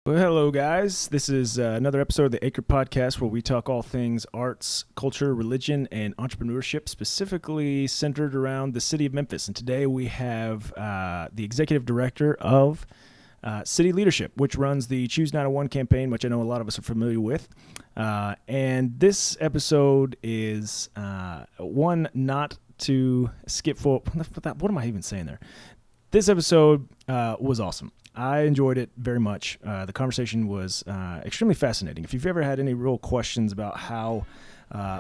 Well, hello, guys. This is another episode of the Acre Podcast where we talk all things arts, culture, religion, and entrepreneurship, specifically centered around the city of Memphis. And today we have the executive director of City Leadership, which runs the Choose 901 campaign, which I know a lot of us are familiar with. And this episode is one not to skip for. What am I even saying there? This episode was awesome. I enjoyed it very much. The conversation was extremely fascinating. If you've ever had any real questions about how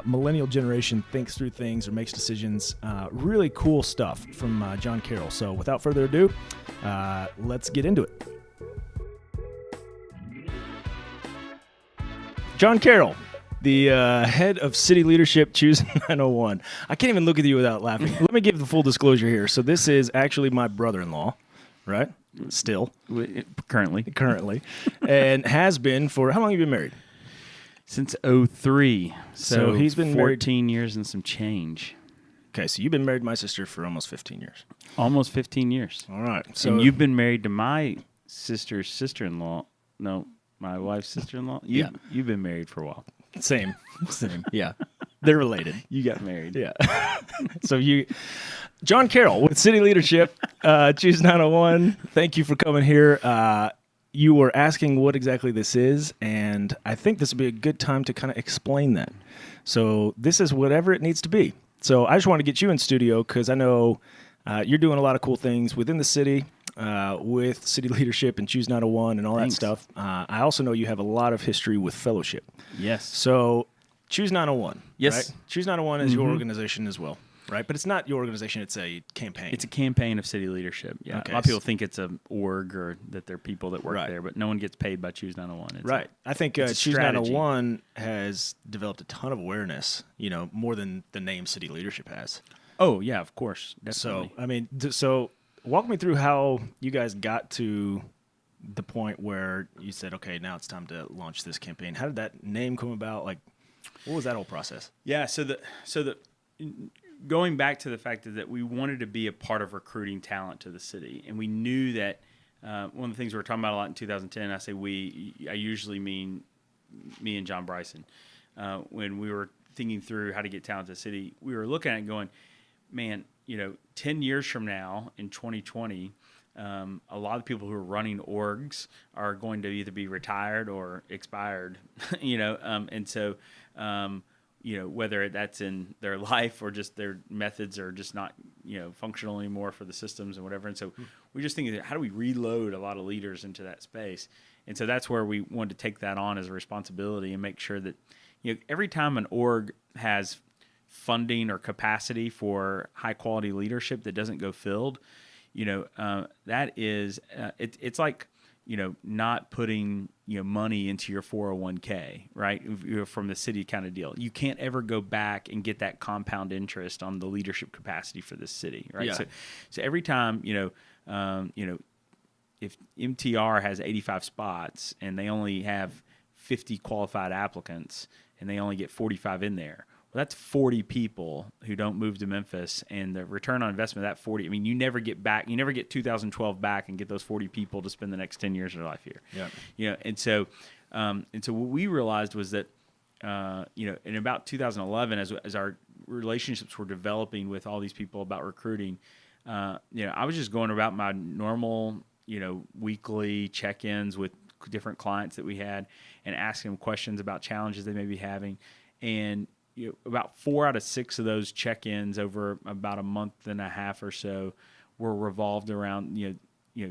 millennial generation thinks through things or makes decisions, really cool stuff from John Carroll. So without further ado, let's get into it. John Carroll, the head of City Leadership, Choose 901. I can't even look at you without laughing. Let me give the full disclosure here. So this is actually my brother-in-law, right? Still. Currently. And has been for, how long have you been married? Since 2003. So he's been 14 years and some change. Okay, so you've been married to my sister for almost 15 years. Almost 15 years. All right. So and you've been married to my sister's sister-in-law. No, my wife's sister-in-law. You've been married for a while. Same. Yeah. They're related. You got married. Yeah. So John Carroll with City Leadership, Choose 901. Thank you for coming here. You were asking what exactly this is, and I think this would be a good time to kind of explain that. So this is whatever it needs to be. So I just want to get you in studio because I know you're doing a lot of cool things within the city with City Leadership and Choose 901 and all that stuff. I also know you have a lot of history with fellowship. Yes. So Choose 901. Yes. Right? Choose 901 is your organization as well, right? But it's not your organization. It's a campaign. It's a campaign of City Leadership. Yeah. Okay. A lot of people think it's an org or that there are people that work there, but no one gets paid by Choose 901. Right. I think Choose 901 has developed a ton of awareness, more than the name City Leadership has. Oh, yeah, of course. Definitely. So walk me through how you guys got to the point where you said, okay, now it's time to launch this campaign. How did that name come about? Like, what was that whole process? Yeah, so the going back to the fact that we wanted to be a part of recruiting talent to the city, and we knew that one of the things we were talking about a lot in 2010, I say I usually mean me and John Bryson, when we were thinking through how to get talent to the city, we were looking at it going, man, 10 years from now in 2020, a lot of people who are running orgs are going to either be retired or expired, and so, whether that's in their life or just their methods are just not, functional anymore for the systems and whatever. And so we just think, how do we reload a lot of leaders into that space? And so that's where we wanted to take that on as a responsibility and make sure that, every time an org has funding or capacity for high quality leadership that doesn't go filled, that is, it's like, not putting, money into your 401k, right? From the city kind of deal. You can't ever go back and get that compound interest on the leadership capacity for this city, right? Yeah. So every time, if MTR has 85 spots and they only have 50 qualified applicants and they only get 45 in there, that's 40 people who don't move to Memphis, and the return on investment of that 40, you never get 2012 back and get those 40 people to spend the next 10 years of their life here. Yeah. And so what we realized was that, in about 2011, as our relationships were developing with all these people about recruiting, I was just going about my normal, weekly check-ins with different clients that we had and asking them questions about challenges they may be having. And about 4 out of 6 of those check-ins over about a month and a half or so were revolved around,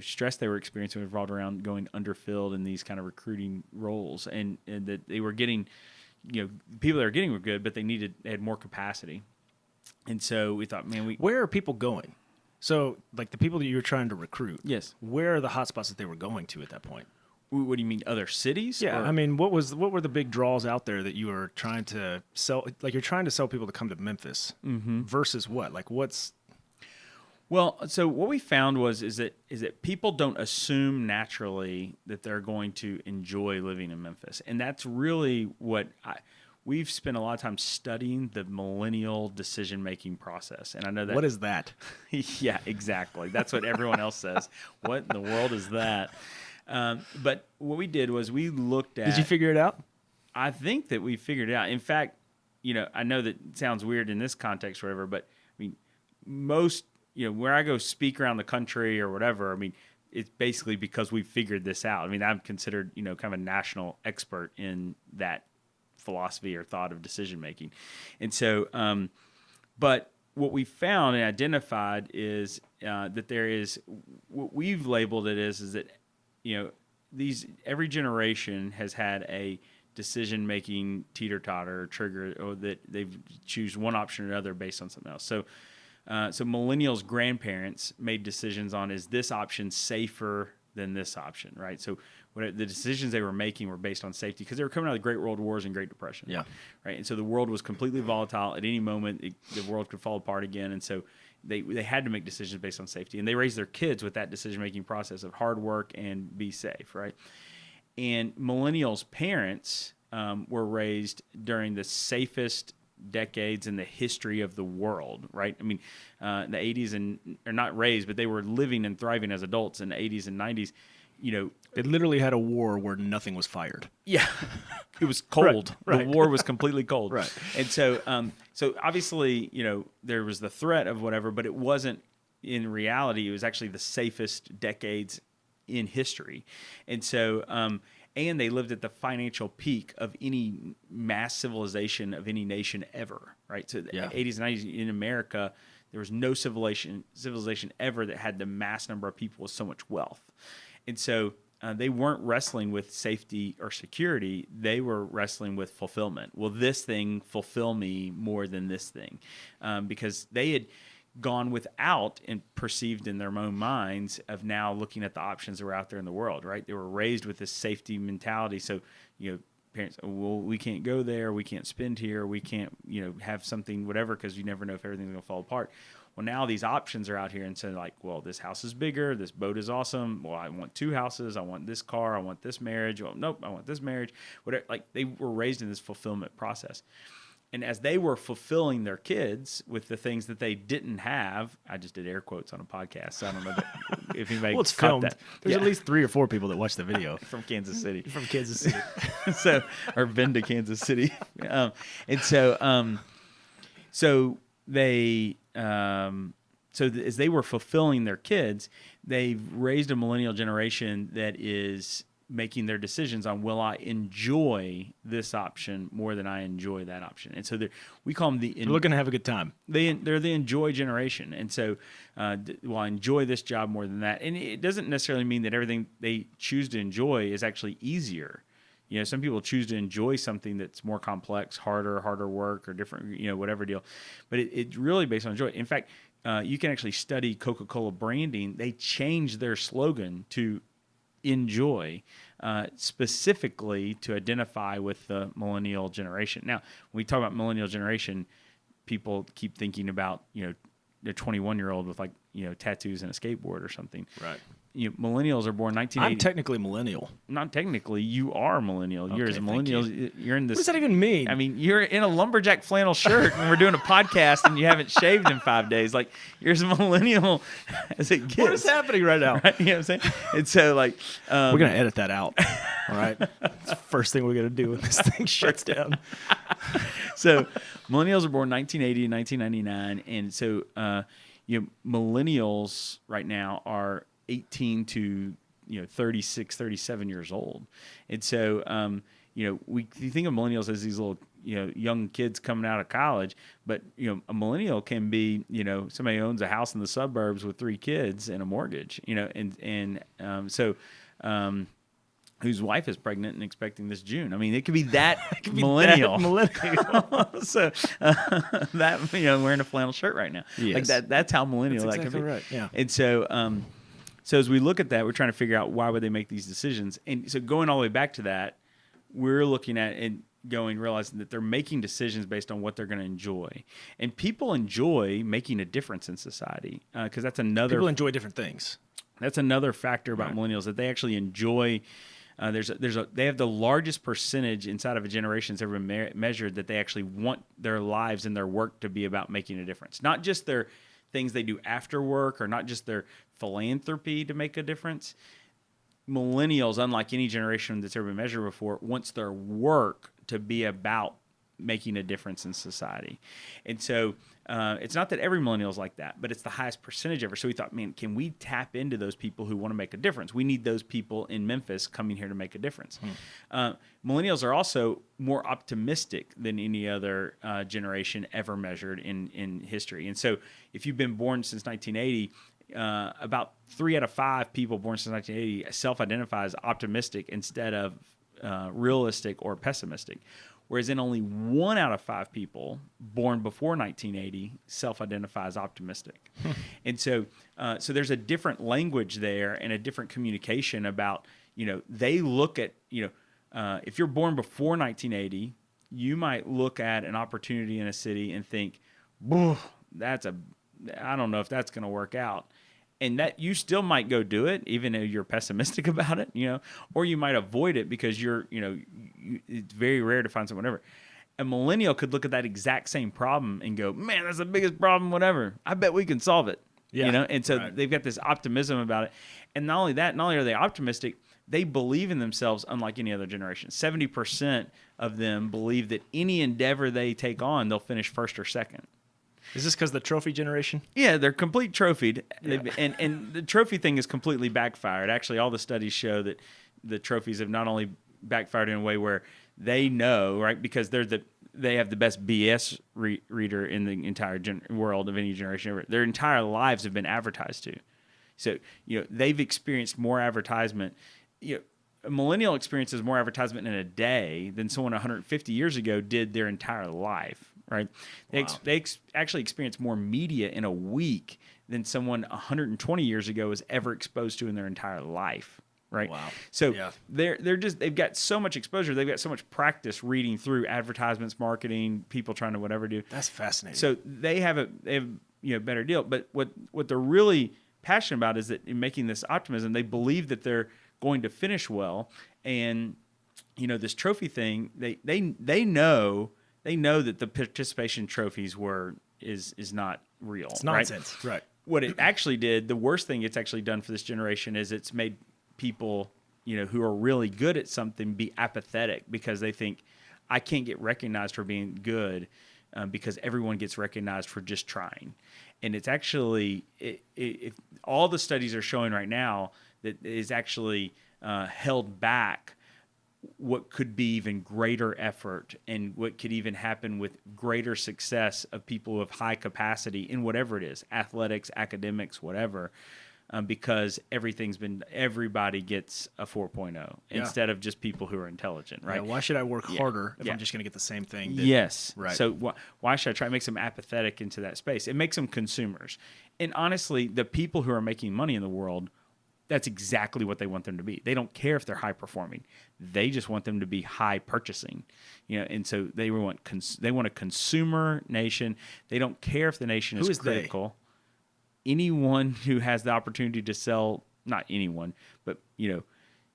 stress they were experiencing revolved around going underfilled in these kind of recruiting roles, and that they were getting, people they were getting were good, but they had more capacity. And so we thought, man, where are people going? So, like the people that you were trying to recruit, yes, where are the hotspots that they were going to at that point? What do you mean, other cities? Yeah, what were the big draws out there that you were trying to sell? Like, you're trying to sell people to come to Memphis versus what? Like, what's? Well, so what we found is that people don't assume naturally that they're going to enjoy living in Memphis, and that's really what we've spent a lot of time studying the millennial decision-making process. And I know that. What is that? Yeah, exactly. That's what everyone else says. What in the world is that? But what we did was we looked at. Did you figure it out? I think that we figured it out. In fact, I know that it sounds weird in this context or whatever, but I mean, most, where I go speak around the country or whatever, I mean, it's basically because we figured this out. I mean, I'm considered, kind of a national expert in that philosophy or thought of decision making. And so, but what we found and identified is that there is, what we've labeled it is that, every generation has had a decision-making teeter-totter or trigger, or that they choose one option or another based on something else. So millennials' grandparents made decisions on, is this option safer than this option, right? So the decisions they were making were based on safety because they were coming out of the Great World Wars and Great Depression. Yeah. Right. And so the world was completely volatile. At any moment, the world could fall apart again. And so they had to make decisions based on safety. And they raised their kids with that decision-making process of hard work and be safe, right? And millennials' parents were raised during the safest decades in the history of the world, right? I mean, the 80s are not raised, but they were living and thriving as adults in the 80s and 90s. They literally had a war where nothing was fired. Yeah, it was cold. Right. The war was completely cold. Right. And so, so obviously, there was the threat of whatever, but it wasn't in reality. It was actually the safest decades in history. And so, and they lived at the financial peak of any mass civilization of any nation ever, right? So the 80s and 90s in America, there was no civilization ever that had the mass number of people with so much wealth. And so they weren't wrestling with safety or security. They were wrestling with fulfillment. Will this thing fulfill me more than this thing? Because they had gone without and perceived in their own minds of now looking at the options that were out there in the world, right? They were raised with this safety mentality. So, parents, well, we can't go there. We can't spend here. We can't, have something, whatever, because you never know if everything's going to fall apart. Well, now these options are out here and saying, like, well, this house is bigger. This boat is awesome. Well, I want 2 houses. I want this car. I want this marriage. Well, nope, I want this marriage. Whatever. Like, they were raised in this fulfillment process. And as they were fulfilling their kids with the things that they didn't have, I just did air quotes on a podcast, so I don't know if anybody well, it's caught filmed. that. There's at least 3 or 4 people that watch the video. From Kansas City. From Kansas City. So, or been to Kansas City. And so, so they, as they were fulfilling their kids, they've raised a millennial generation that is making their decisions on, will I enjoy this option more than I enjoy that option? And so we call them they're looking to have a good time. They're the enjoy generation. And so, well, I enjoy this job more than that. And it doesn't necessarily mean that everything they choose to enjoy is actually easier. Some people choose to enjoy something that's more complex, harder work, or different, whatever deal. But it's really based on joy. In fact, you can actually study Coca-Cola branding. They changed their slogan to enjoy, specifically to identify with the millennial generation. Now, when we talk about millennial generation, people keep thinking about, the 21-year-old with tattoos and a skateboard or something. Right. Millennials are born 1980. I'm technically millennial. Not technically. You are a millennial. Okay, you're as a millennial. You're in this. What does that even mean? I mean, you're in a lumberjack flannel shirt and we're doing a podcast and you haven't shaved in 5 days. Like, you're as a millennial as it gets. What is happening right now? Right? You know what I'm saying? And so, we're going to edit that out. All right. It's the first thing we're going to do when this thing shuts down. So, millennials are born 1980 and 1999. And so, millennials right now are 18 to 36, 37 years old. And so, you think of millennials as these little, young kids coming out of college, but, a millennial can be, somebody who owns a house in the suburbs with 3 kids and a mortgage, so whose wife is pregnant and expecting this June. I mean, it could be that millennial. So that, wearing a flannel shirt right now. Yes. Like that's how millennial that's that exactly could be. Right. Yeah. And so, so as we look at that, we're trying to figure out why would they make these decisions. And so going all the way back to that, we're looking at and realizing that they're making decisions based on what they're going to enjoy. And people enjoy making a difference in society because that's another. People enjoy different things. That's another factor about millennials, that they actually enjoy. They have the largest percentage inside of a generation that's ever been measured that they actually want their lives and their work to be about making a difference. Not just their things they do after work, or not just their philanthropy to make a difference. millennials, unlike any generation that's ever been measured before, wants their work to be about making a difference in society. And so it's not that every millennial is like that, but it's the highest percentage ever. So we thought, man, can we tap into those people who want to make a difference? We need those people in Memphis coming here to make a difference. Millennials are also more optimistic than any other generation ever measured in history. And so if you've been born since 1980, about 3 out of 5 people born since 1980 self-identify as optimistic instead of realistic or pessimistic. Whereas in only 1 out of 5 people born before 1980 self-identify as optimistic. And so there's a different language there and a different communication about, they look at, if you're born before 1980, you might look at an opportunity in a city and think, I don't know if that's going to work out. And that you still might go do it, even though you're pessimistic about it, or you might avoid it because it's very rare to find someone, whatever. A millennial could look at that exact same problem and go, man, that's the biggest problem, whatever. I bet we can solve it. Yeah, and so They've got this optimism about it. And not only that, not only are they optimistic, they believe in themselves unlike any other generation. 70% of them believe that any endeavor they take on, they'll finish first or second. Is this because the trophy generation? Yeah, they're complete trophied. Yeah. And the trophy thing is completely backfired. Actually, all the studies show that the trophies have not only backfired in a way where they know, right, because they have the best BS reader in the entire world of any generation ever. Their entire lives have been advertised to. So, they've experienced more advertisement. A millennial experiences more advertisement in a day than someone 150 years ago did their entire life. Right, they actually experience more media in a week than someone 120 years ago was ever exposed to in their entire life. Right. Wow. So they've got so much exposure. They've got so much practice reading through advertisements, marketing, people trying to whatever do. That's fascinating. So they have a better deal. But what they're really passionate about is that in making this optimism, they believe that they're going to finish well. And this trophy thing, they know. They know that the participation trophies is not real. It's nonsense. Right. What it actually did, the worst thing it's actually done for this generation is it's made people, who are really good at something be apathetic because they think, I can't get recognized for being good because everyone gets recognized for just trying. And it's actually, all the studies are showing right now that is actually held back what could be even greater effort and what could even happen with greater success of people with high capacity in whatever it is, athletics, academics, whatever, because everybody gets a 4.0 instead of just people who are intelligent, right? Yeah, why should I work harder if I'm just going to get the same thing? Yes. Right. So why should I try to make them apathetic into that space? It makes them consumers. And honestly, the people who are making money in the world, that's exactly what they want them to be. They don't care if they're high performing. They just want them to be high purchasing, And so they want a consumer nation. They don't care if the nation is critical. Anyone who has the opportunity to sell, not anyone, but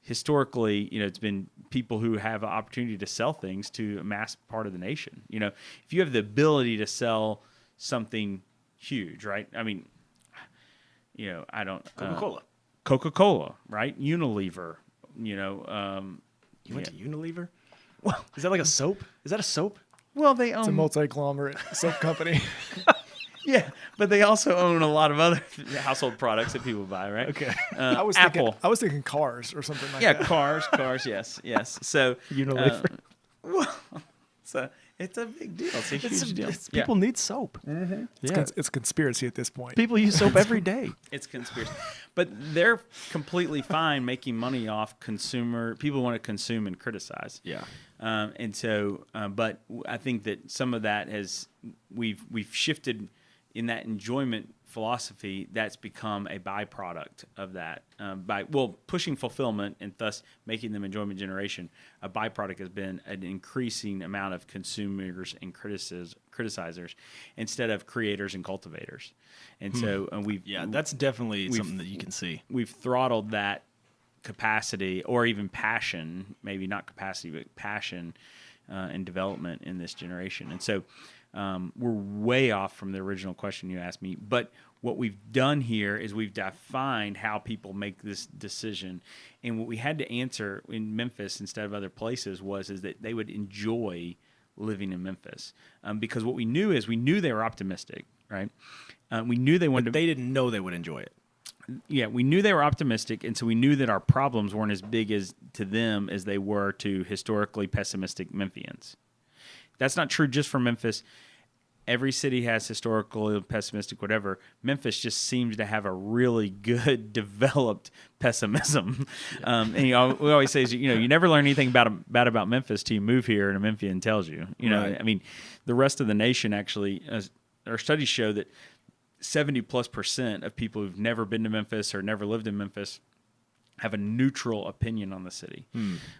historically, it's been people who have an opportunity to sell things to a mass part of the nation. If you have the ability to sell something huge, right? I mean, I don't Coca-Cola, right? Unilever, You went to Unilever? Well, is that like a soap? Is that a soap? Well, they own... It's a multi-conglomerate soap company. Yeah, but they also own a lot of other household products that people buy, right? Okay. Apple. I was thinking cars or something like that. Yeah, cars, yes. So Unilever. It's a big deal. It's a huge deal. People need soap. Mm-hmm. It's conspiracy at this point. People use soap every day. It's conspiracy. But they're completely fine making money off consumer. People want to consume and criticize. Yeah. And so, but I think that some of that we've shifted in that enjoyment philosophy. That's become a byproduct of that. By pushing fulfillment and thus making them enjoyment generation, a byproduct has been an increasing amount of consumers and criticizers instead of creators and cultivators. And so that's definitely something that you can see. We've throttled that capacity or even passion, maybe not capacity, but passion and development in this generation. And so we're way off from the original question you asked me, but what we've done here is we've defined how people make this decision. And what we had to answer in Memphis instead of other places is that they would enjoy living in Memphis. Because what we knew is we knew they were optimistic, right? We knew they wanted But they didn't know they would enjoy it. Yeah, we knew they were optimistic, and so we knew that our problems weren't as big as to them as they were to historically pessimistic Memphians. That's not true just for Memphis. Every city has historical, pessimistic, whatever. Memphis just seems to have a really good developed pessimism. Yeah. And we always say, you never learn anything bad about Memphis till you move here and a Memphian tells you. Right. I mean, the rest of the nation actually, our studies show that 70+% of people who've never been to Memphis or never lived in Memphis have a neutral opinion on the city.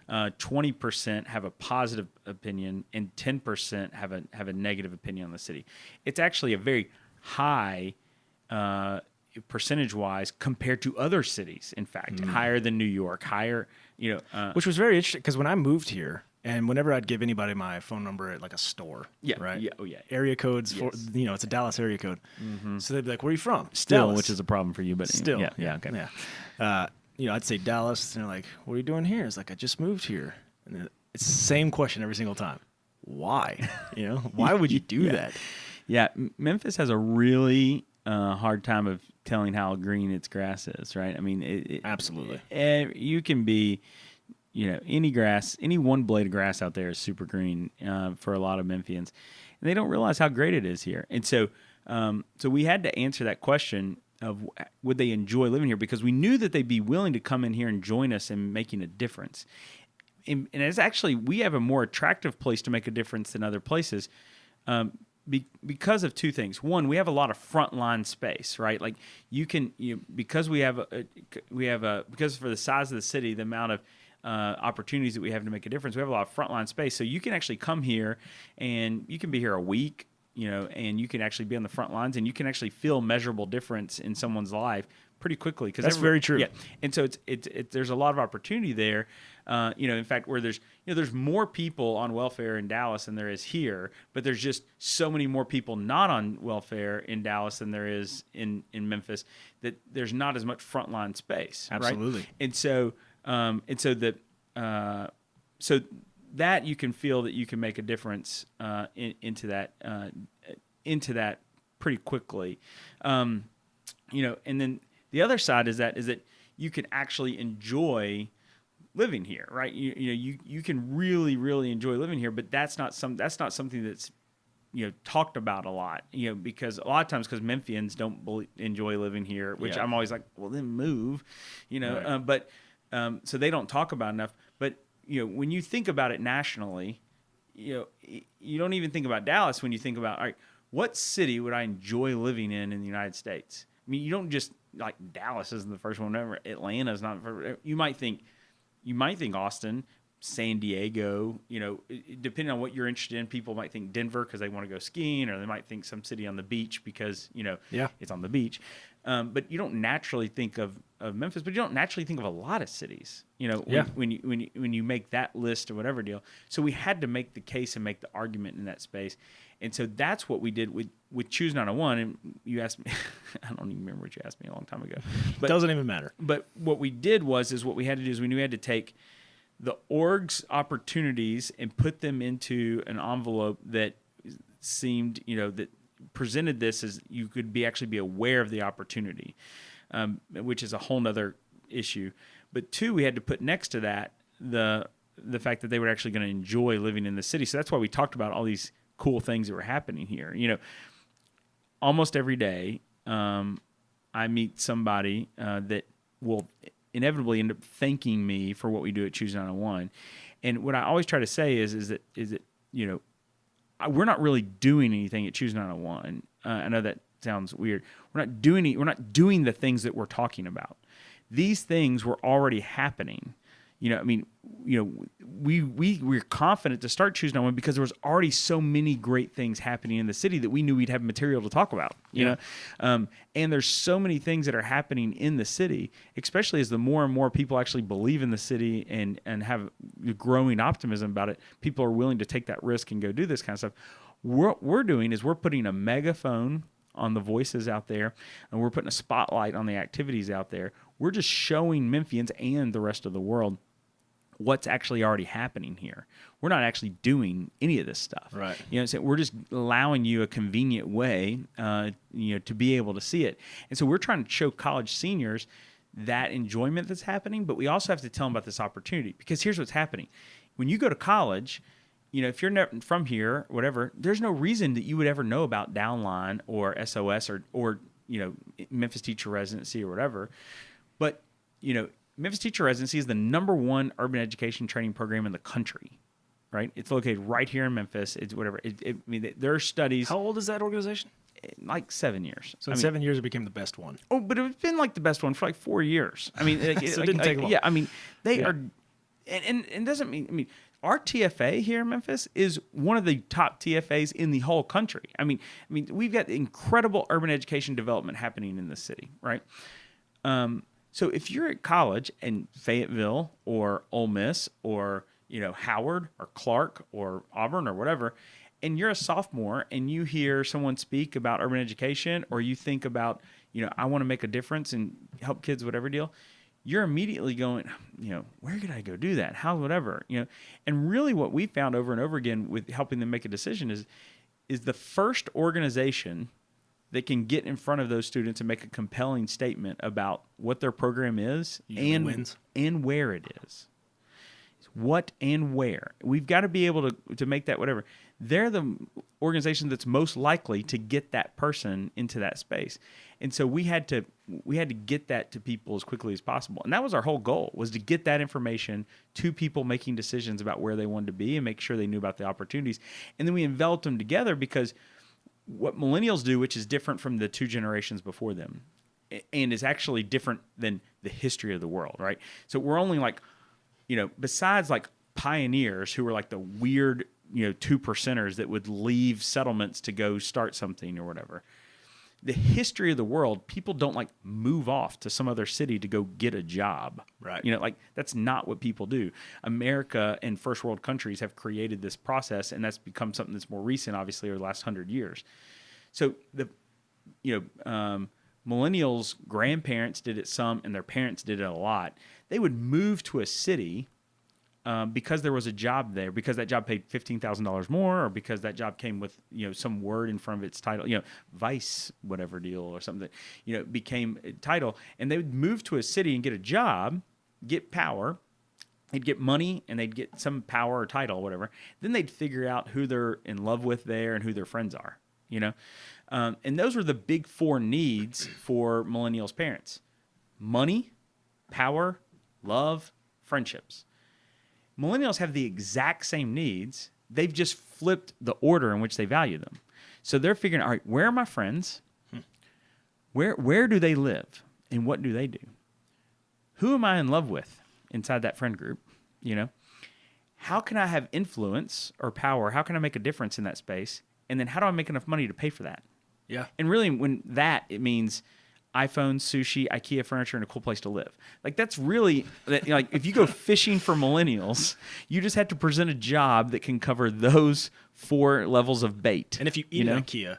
20% have a positive opinion, and 10% have a negative opinion on the city. It's actually a very high percentage-wise compared to other cities. In fact, higher than New York, higher. Which was very interesting because when I moved here, and whenever I'd give anybody my phone number at like a store, right? Yeah, oh yeah. Area codes for it's a Dallas area code, so they'd be like, "Where are you from?" Still, Dallas. which is a problem for you, but still, yeah, okay. Yeah. I'd say Dallas, and they're like, "What are you doing here?" It's like, "I just moved here," and it's the same question every single time. Why? Why would you do that? Yeah, Memphis has a really hard time of telling how green its grass is, right? I mean, absolutely. You can be. Any grass, any one blade of grass out there is super green for a lot of Memphians, and they don't realize how great it is here. And so we had to answer that question of would they enjoy living here, because we knew that they'd be willing to come in here and join us in making a difference. And it's actually, we have a more attractive place to make a difference than other places because of two things. One, we have a lot of frontline space, right? Like because because for the size of the city, the amount of opportunities that we have to make a difference. We have a lot of frontline space, so you can actually come here and you can be here a week, and you can actually be on the front lines, and you can actually feel measurable difference in someone's life pretty quickly. That's very true. Yeah, and so there's a lot of opportunity there. In fact, where there's more people on welfare in Dallas than there is here, but there's just so many more people not on welfare in Dallas than there is in Memphis that there's not as much frontline space. Absolutely. Right? And so that you can feel that you can make a difference into that pretty quickly, and then the other side is that you can actually enjoy living here, right? You can really, really enjoy living here, but that's not something that's talked about a lot, because a lot of times because Memphians don't enjoy living here, which I'm always like, well, then move, right. But so they don't talk about enough. But when you think about it nationally, you don't even think about Dallas when you think about, all right, what city would I enjoy living in the United States? I mean, you don't just like Dallas isn't the first one ever. Atlanta's not. You might think Austin, San Diego. Depending on what you're interested in, people might think Denver because they want to go skiing, or they might think some city on the beach because it's on the beach. But you don't naturally think of Memphis, but you don't naturally think of a lot of cities. When you make that list or whatever deal. So we had to make the case and make the argument in that space, and so that's what we did with Choose 901. And you asked me, I don't even remember what you asked me a long time ago. But doesn't even matter. But what we did is what we had to do is we knew we had to take the org's opportunities and put them into an envelope that seemed, that presented this as you could actually be aware of the opportunity, which is a whole nother issue. But two, we had to put next to that the fact that they were actually going to enjoy living in the city. So that's why we talked about all these cool things that were happening here. Almost every day I meet somebody that will inevitably end up thanking me for what we do at Choose 901. And what I always try to say is that we're not really doing anything at Choose 901. I know that sounds weird. We're not doing the things that we're talking about. These things were already happening. We're confident to start Choose 901 because there was already so many great things happening in the city that we knew we'd have material to talk about. And there's so many things that are happening in the city, especially as the more and more people actually believe in the city and have growing optimism about it. People are willing to take that risk and go do this kind of stuff. What we're doing is we're putting a megaphone on the voices out there, and we're putting a spotlight on the activities out there. We're just showing Memphians and the rest of the world what's actually already happening here. We're not actually doing any of this stuff. Right. So we're just allowing you a convenient way, to be able to see it. And so we're trying to show college seniors that enjoyment that's happening, but we also have to tell them about this opportunity, because here's what's happening. When you go to college, if you're not from here, whatever, there's no reason that you would ever know about Downline or SOS or Memphis Teacher Residency or whatever. But, Memphis Teacher Residency is the #1 urban education training program in the country, right? It's located right here in Memphis. It's whatever. There are studies. How old is that organization? Like 7 years. So in 7 years, it became the best one. Oh, but it's been like the best one for like 4 years. So it didn't take long. Yeah, they are, and doesn't mean, our TFA here in Memphis is one of the top TFAs in the whole country. We've got incredible urban education development happening in this city, right? So if you're at college in Fayetteville or Ole Miss or Howard or Clark or Auburn or whatever, and you're a sophomore and you hear someone speak about urban education, or you think about I want to make a difference and help kids, whatever deal, you're immediately going, where could I go do that? How, whatever, And really what we found over and over again with helping them make a decision is the first organization that can get in front of those students and make a compelling statement about what their program is and where it is. What and where. We've got to be able to make that whatever. They're the organization that's most likely to get that person into that space. And so we had to get that to people as quickly as possible. And that was our whole goal, was to get that information to people making decisions about where they wanted to be and make sure they knew about the opportunities. And then we enveloped them together, because what millennials do, which is different from the 2 generations before them, and is actually different than the history of the world, right? So we're only like, besides like pioneers who were like the weird, 2%ers that would leave settlements to go start something or whatever. The history of the world, people don't like move off to some other city to go get a job. Right. That's not what people do. America and first world countries have created this process, and that's become something that's more recent, obviously, over the last 100 years. So millennials' grandparents did it some, and their parents did it a lot. They would move to a city because there was a job there, because that job paid $15,000 more, or because that job came with some word in front of its title, vice whatever deal or something that became a title, and they would move to a city and get a job, get power, they'd get money, and they'd get some power or title or whatever. Then they'd figure out who they're in love with there and who their friends are, and those were the big 4 needs for millennials' parents: money, power, love, friendships. Millennials have the exact same needs. They've just flipped the order in which they value them. So they're figuring, all right, where are my friends? Where do they live? And what do they do? Who am I in love with inside that friend group? How can I have influence or power? How can I make a difference in that space? And then how do I make enough money to pay for that? Yeah. And really, it means iPhones, sushi, IKEA furniture, and a cool place to live. Like, that's really, like, if you go fishing for millennials, you just have to present a job that can cover those 4 levels of bait. And if you eat at IKEA,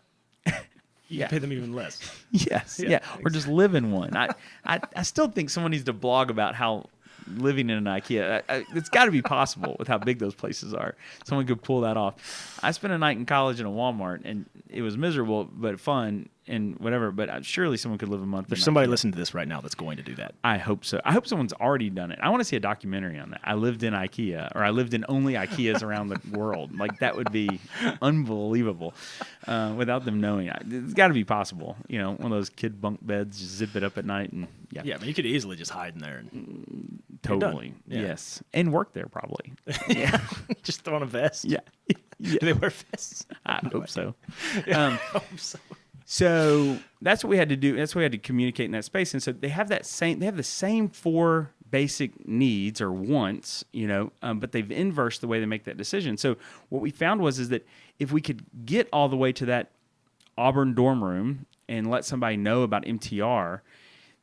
you pay them even less. Yes. Yeah. Or just live in one. I still think someone needs to blog about how living in an IKEA, it's got to be possible with how big those places are. Someone could pull that off. I spent a night in college in a Walmart, and it was miserable but fun and whatever. But surely someone could live a month. There's somebody listening to this right now that's going to do that. I hope so. I hope someone's already done it. I want to see a documentary on that. I lived in IKEA, or I lived in only IKEAs around the world. Like, that would be unbelievable without them knowing. It's got to be possible. One of those kid bunk beds, just zip it up at night, and yeah. But you could easily just hide in there. Totally. Yes. And work there probably. Yeah. Just throw on a vest. Yeah. Do they wear vests? I hope so. I hope so. So that's what we had to do. That's what we had to communicate in that space. And so they have the same 4 basic needs or wants, but they've inversed the way they make that decision. So what we found is that if we could get all the way to that Auburn dorm room and let somebody know about MTR,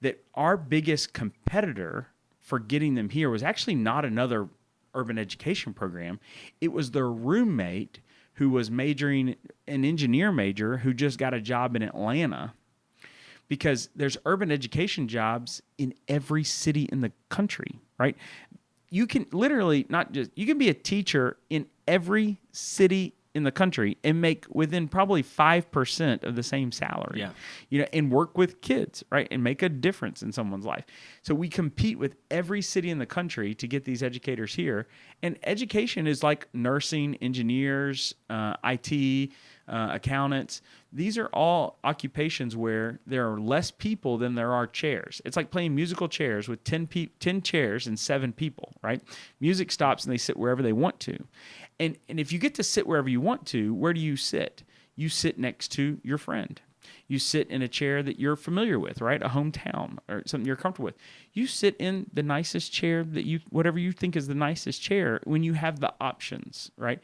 that our biggest competitor for getting them here was actually not another urban education program. It was their roommate who was majoring an engineer major who just got a job in Atlanta, because there's urban education jobs in every city in the country, right? You can literally you can be a teacher in every city in the country and make within probably 5% of the same salary. Yeah. And work with kids, right? And make a difference in someone's life. So we compete with every city in the country to get these educators here. And education is like nursing, engineers, IT, accountants. These are all occupations where there are less people than there are chairs. It's like playing musical chairs with 10 chairs and 7 people, right? Music stops and they sit wherever they want to. And if you get to sit wherever you want to, where do you sit? You sit next to your friend. You sit in a chair that you're familiar with, right? A hometown or something you're comfortable with. You sit in the nicest chair whatever you think is the nicest chair when you have the options, right?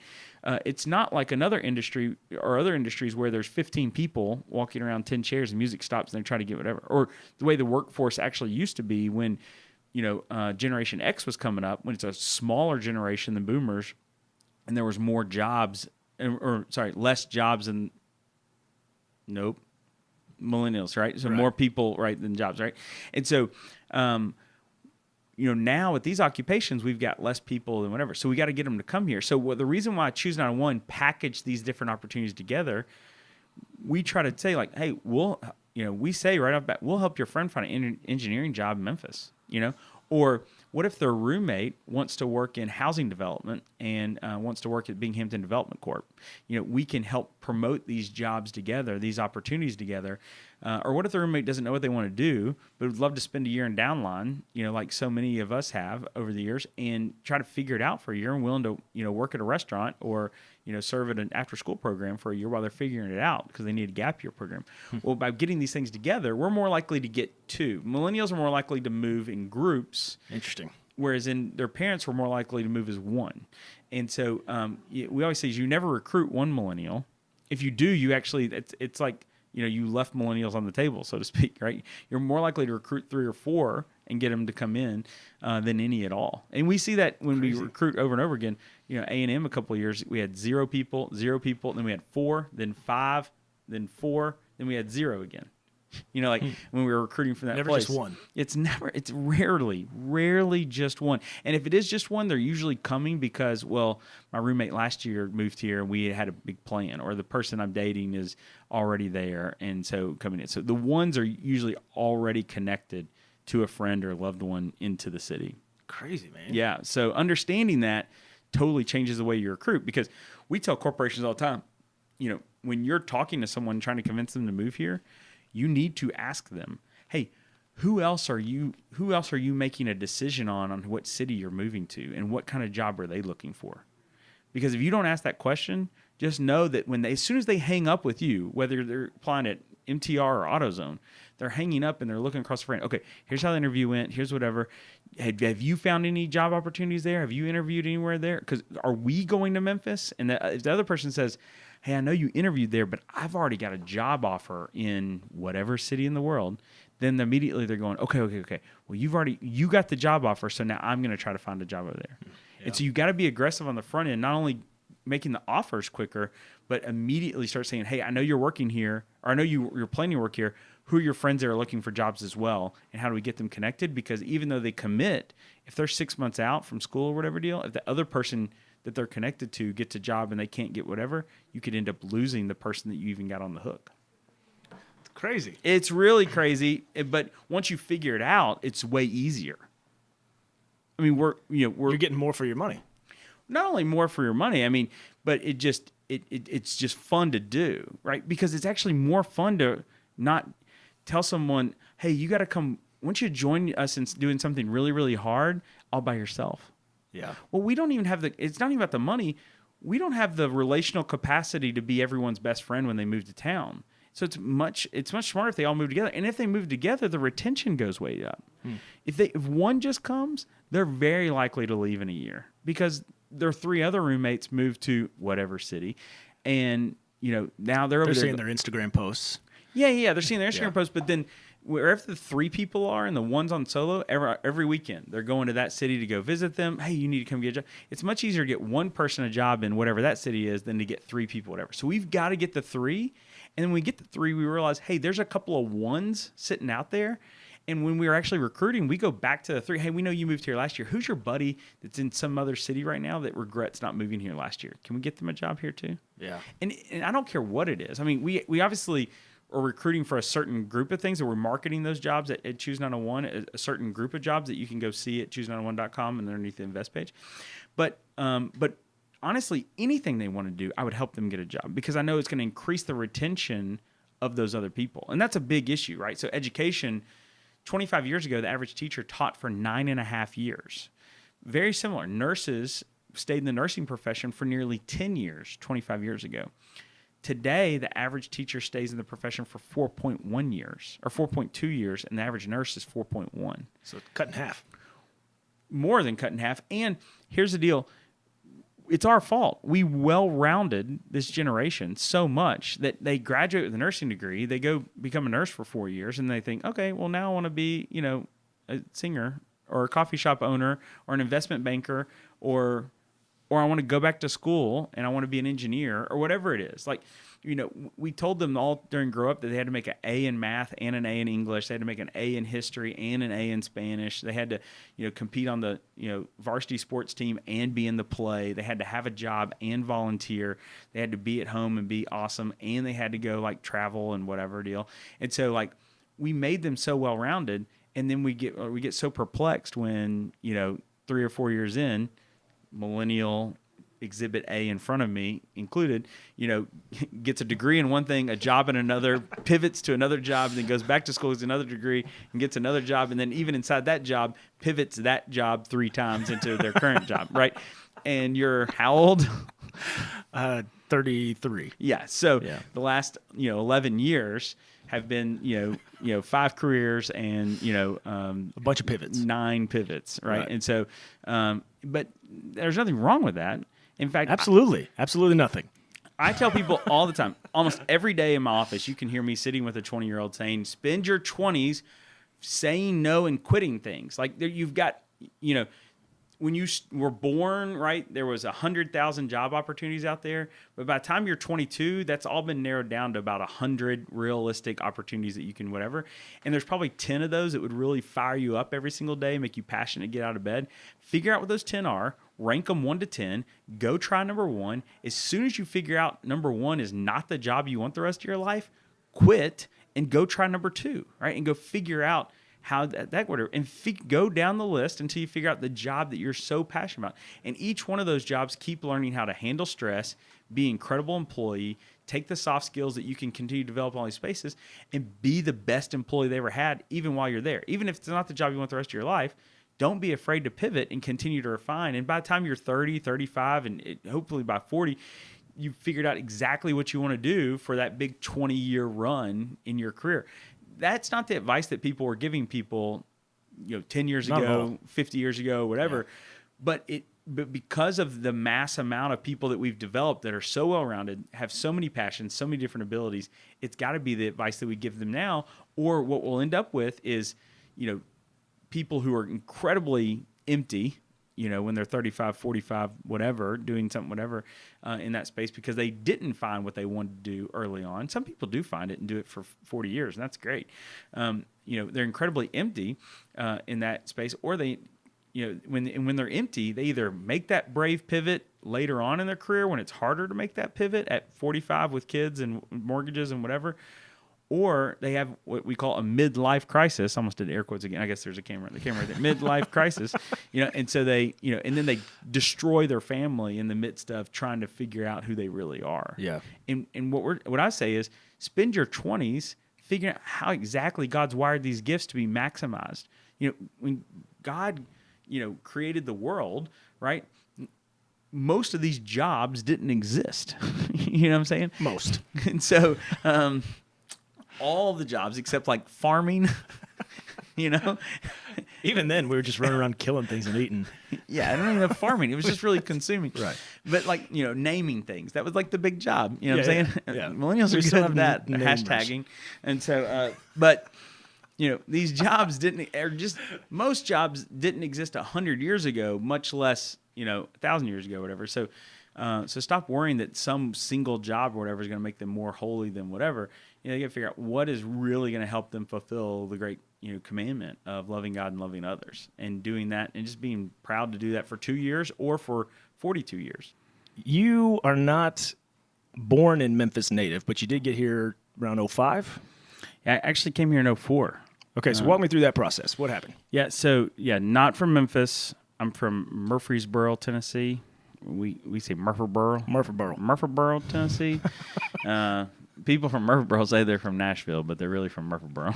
It's not like another industry or other industries where there's 15 people walking around 10 chairs and music stops and they try to get whatever. Or the way the workforce actually used to be when, Generation X was coming up, when it's a smaller generation than boomers, and there was more jobs, less jobs than, millennials, right? So more people, right, than jobs, right? And so, now with these occupations, we've got less people than whatever. So we got to get them to come here. So the reason why Choose 901 package these different opportunities together, we try to say like, hey, we say right off the bat, we'll help your friend find an engineering job in Memphis, Or what if their roommate wants to work in housing development and wants to work at Binghamton Development Corp? We can help promote these jobs together, these opportunities together. Or what if the roommate doesn't know what they want to do, but would love to spend a year in downline, like so many of us have over the years, and try to figure it out for a year and willing to, work at a restaurant or, serve at an after-school program for a year while they're figuring it out because they need a gap year program. Well, by getting these things together, we're more likely to get 2. Millennials are more likely to move in groups. Interesting. Whereas their parents were more likely to move as one. And so we always say you never recruit one millennial. If you do, you actually, it's like, you left millennials on the table, so to speak, right? You're more likely to recruit 3 or 4 and get them to come in than any at all. And we see that when we recruit over and over again. A&M a couple of years, we had 0 people, then we had 4, then 5, then 4, then we had 0 again. When we were recruiting from that never place. Just one. It's rarely just one. And if it is just one, they're usually coming because, well, my roommate last year moved here and we had a big plan, or the person I'm dating is already there and so coming in. So the ones are usually already connected to a friend or a loved one into the city. Crazy, man. Yeah. So understanding that totally changes the way you recruit, because we tell corporations all the time, when you're talking to someone trying to convince them to move here, you need to ask them, hey, who else are you making a decision on what city you're moving to, and what kind of job are they looking for? Because if you don't ask that question, just know that as soon as they hang up with you, whether they're applying at MTR or AutoZone, they're hanging up and they're looking across the front. Okay, here's how the interview went. Here's whatever. Have you found any job opportunities there? Have you interviewed anywhere there? Because are we going to Memphis? And if the other person says, hey, I know you interviewed there, but I've already got a job offer in whatever city in the world, then immediately they're going, okay. Well, you got the job offer, so now I'm going to try to find a job over there. Yeah. And so you got to be aggressive on the front end, not only making the offers quicker, but immediately start saying, hey, I know you're working here, or I know you're planning to work here. Who are your friends that are looking for jobs as well, and how do we get them connected? Because even though they commit, if they're 6 months out from school or whatever deal, if the other person that they're connected to gets a job and they can't get whatever, you could end up losing the person that you even got on the hook. It's crazy. It's really crazy, but once you figure it out, it's way easier. I mean, you're getting more for your money. Not only more for your money, I mean, but it's just fun to do, right? Because it's actually more fun to not tell someone, hey, you got to come, once you join us in doing something really, really hard, all by yourself. Yeah. Well, we don't even have it's not even about the money. We don't have the relational capacity to be everyone's best friend when they move to town. So it's much smarter if they all move together. And if they move together, the retention goes way up. If one just comes, they're very likely to leave in a year because their 3 other roommates moved to whatever city. And, now they're over there. Seeing their Instagram posts. Yeah, they're seeing their Instagram posts, but then wherever the 3 people are and the one's on solo, every weekend they're going to that city to go visit them. Hey, you need to come get a job. It's much easier to get one person a job in whatever that city is than to get 3 people, whatever. So we've got to get the 3. And then when we get the 3, we realize, hey, there's a couple of 1s sitting out there. And when we were actually recruiting, we go back to the 3. Hey, we know you moved here last year. Who's your buddy that's in some other city right now that regrets not moving here last year? Can we get them a job here too? Yeah. And I don't care what it is. I mean, we obviously are recruiting for a certain group of things, or we're marketing those jobs at Choose 901, a certain group of jobs that you can go see at choose901.com and underneath the invest page. But honestly, anything they want to do, I would help them get a job because I know it's going to increase the retention of those other people. And that's a big issue, right? So education, 25 years ago, the average teacher taught for 9.5 years. Very similar. Nurses stayed in the nursing profession for nearly 10 years, 25 years ago. Today, the average teacher stays in the profession for 4.1 years, or 4.2 years, and the average nurse is 4.1. So cut in half. More than cut in half. And here's the deal. It's our fault. We well-rounded this generation so much that they graduate with a nursing degree, they go become a nurse for 4 years, and they think, okay, well, now I want to be, a singer or a coffee shop owner or an investment banker or I want to go back to school and I want to be an engineer or whatever it is. Like, we told them all during grow up that they had to make an A in math and an A in English. They had to make an A in history and an A in Spanish. They had to, compete on the, varsity sports team and be in the play. They had to have a job and volunteer. They had to be at home and be awesome. And they had to go travel and whatever deal. And so we made them so well-rounded. And then we get so perplexed when, 3 or 4 years in, millennial exhibit A in front of me included, gets a degree in one thing, a job in another, pivots to another job, then goes back to school, gets another degree and gets another job. And then even inside that job, pivots that job 3 times into their current job. Right. And you're how old? 33. Yeah. So the last, 11 years have been, 5 careers and, a bunch of pivots, 9 pivots. Right. And so, but there's nothing wrong with that. In fact, absolutely nothing. I tell people all the time, almost every day in my office, you can hear me sitting with a 20-year-old saying, spend your 20s saying no and quitting things. Like you've got, when you were born, right, there was 100,000 job opportunities out there. But by the time you're 22, that's all been narrowed down to about 100 realistic opportunities that you can whatever. And there's probably 10 of those that would really fire you up every single day, make you passionate, get out of bed. Figure out what those 10 are, rank them 1 to 10, go try number 1. As soon as you figure out number 1 is not the job you want the rest of your life, quit and go try number 2, right? And go figure out how that whatever, and go down the list until you figure out the job that you're so passionate about. And each one of those jobs, keep learning how to handle stress, be an incredible employee, take the soft skills that you can continue to develop in all these spaces, and be the best employee they ever had, even while you're there. Even if it's not the job you want the rest of your life, don't be afraid to pivot and continue to refine. And by the time you're 30, 35, and hopefully by 40, you've figured out exactly what you want to do for that big 20-year run in your career. That's not the advice that people were giving people, 10 years ago, 50 years ago, whatever. Yeah. But because of the mass amount of people that we've developed that are so well-rounded, have so many passions, so many different abilities, it's got to be the advice that we give them now. Or what we'll end up with is, people who are incredibly empty, when they're 35, 45, whatever, doing something, whatever, in that space because they didn't find what they wanted to do early on. Some people do find it and do it for 40 years, and that's great. They're incredibly empty in that space, or they, when they're empty, they either make that brave pivot later on in their career when it's harder to make that pivot at 45 with kids and mortgages and whatever, or they have what we call a midlife crisis. I almost did air quotes again. I guess there's the camera right there. Midlife crisis, and so they, and then they destroy their family in the midst of trying to figure out who they really are. Yeah. And what I say is spend your 20s figuring out how exactly God's wired these gifts to be maximized. When God, created the world, right? Most of these jobs didn't exist. You know what I'm saying? Most. And so, all the jobs except farming, Even then, we were just running around killing things and eating. Yeah, I don't even know farming. It was just really consuming. Right. But naming things. That was the big job. You know what I'm saying? Yeah. Millennials are good at that, hashtagging. And so, but these jobs most jobs didn't exist 100 years ago, much less, 1,000 years ago, whatever. So stop worrying that some single job or whatever is going to make them more holy than whatever. You got to figure out what is really going to help them fulfill the great, commandment of loving God and loving others, and doing that and just being proud to do that for 2 years or for 42 years. You are not born in Memphis native, but you did get here around 05? I actually came here in 04. Okay, so walk me through that process. What happened? Yeah, so, not from Memphis. I'm from Murfreesboro, Tennessee. We say Murfreesboro, Tennessee. People from Murfreesboro say they're from Nashville, but they're really from Murfreesboro.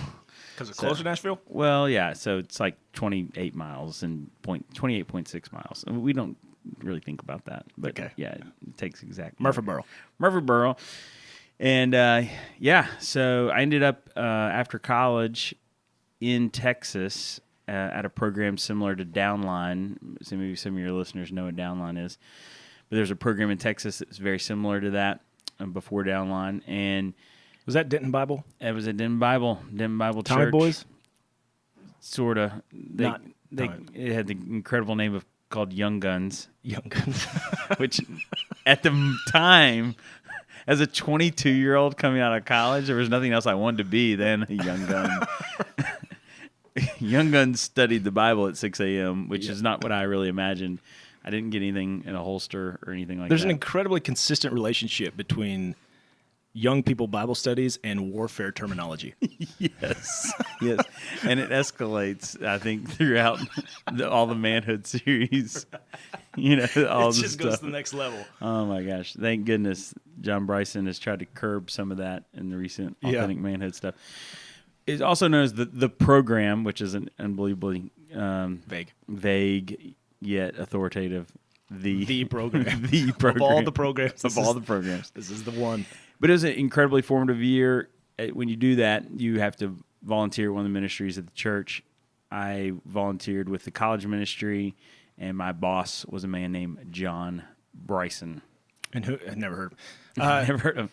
Because it's close to Nashville? Well, yeah, so it's like 28 miles and 28.6 miles. We don't really think about that, but yeah, it takes exactly. Murfreesboro. And so I ended up after college in Texas at a program similar to Downline. So maybe some of your listeners know what Downline is, but there's a program in Texas that's very similar to that before Downline. And was that Denton Bible? It was at Denton Bible Tommy Church. Boys? Sort of. It had the incredible name called Young Guns. Young Guns. Which at the time, as a 22-year-old coming out of college, there was nothing else I wanted to be than a young gun. Young Guns studied the Bible at 6 a.m., which is not what I really imagined. I didn't get anything in a holster or anything like There's that. an incredibly consistent relationship between young people Bible studies and warfare terminology. Yes. And it escalates, I think, throughout all the manhood series. All it the just stuff. goes to the next level. Oh, my gosh. Thank goodness John Bryson has tried to curb some of that in the recent authentic manhood stuff. It's also known as the program, which is an unbelievably vague yet authoritative. The program. The program. Of all the programs. This is the one. But it was an incredibly formative year. When you do that, you have to volunteer one of the ministries at the church. I volunteered with the college ministry, and my boss was a man named John Bryson. And who? I never heard. Never heard of him.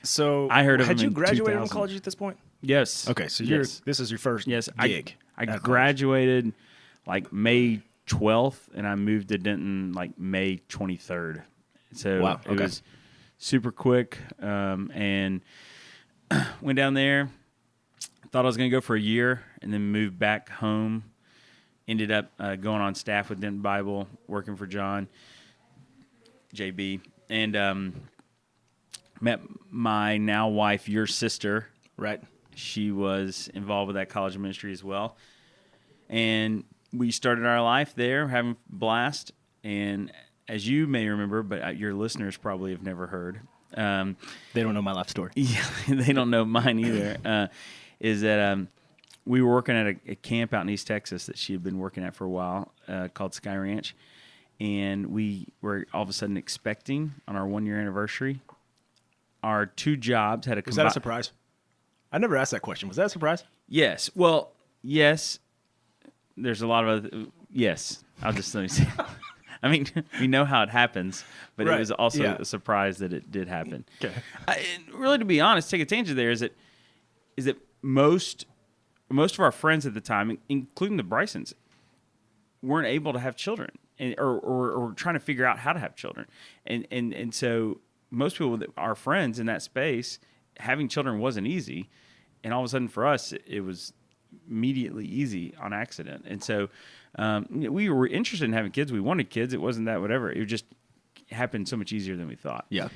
So I heard of him. Had you graduated 2000. from college at this point? Yes. Okay, so this is your first gig. I graduated like May 12th, and I moved to Denton like May 23rd. So it was super quick, and went down there. Thought I was going to go for a year, and then moved back home. Ended up going on staff with Denton Bible, working for John, JB, and met my now wife, your sister. Right. She was involved with that college ministry as well. And we started our life there, having a blast. And as you may remember, but your listeners probably have never heard. They don't know my life story. Yeah, they don't know mine either. Is that we were working at a camp out in East Texas that she had been working at for a while called Sky Ranch. And we were all of a sudden expecting on our 1-year anniversary. Our 2 jobs had a Was that a surprise? I never asked that question. Was that a surprise? Yes. Well, yes. There's a lot of other... Yes. I'll just let me say... I mean, we know how it happens, but it was also a surprise that it did happen. Okay. Really, to be honest, take a tangent there, is that most of our friends at the time, including the Brysons, weren't able to have children or trying to figure out how to have children. And so most people, our friends in that space, having children wasn't easy. And all of a sudden for us, it was immediately easy on accident. And so we were interested in having kids. We wanted kids. It wasn't that whatever. It just happened so much easier than we thought. Yeah.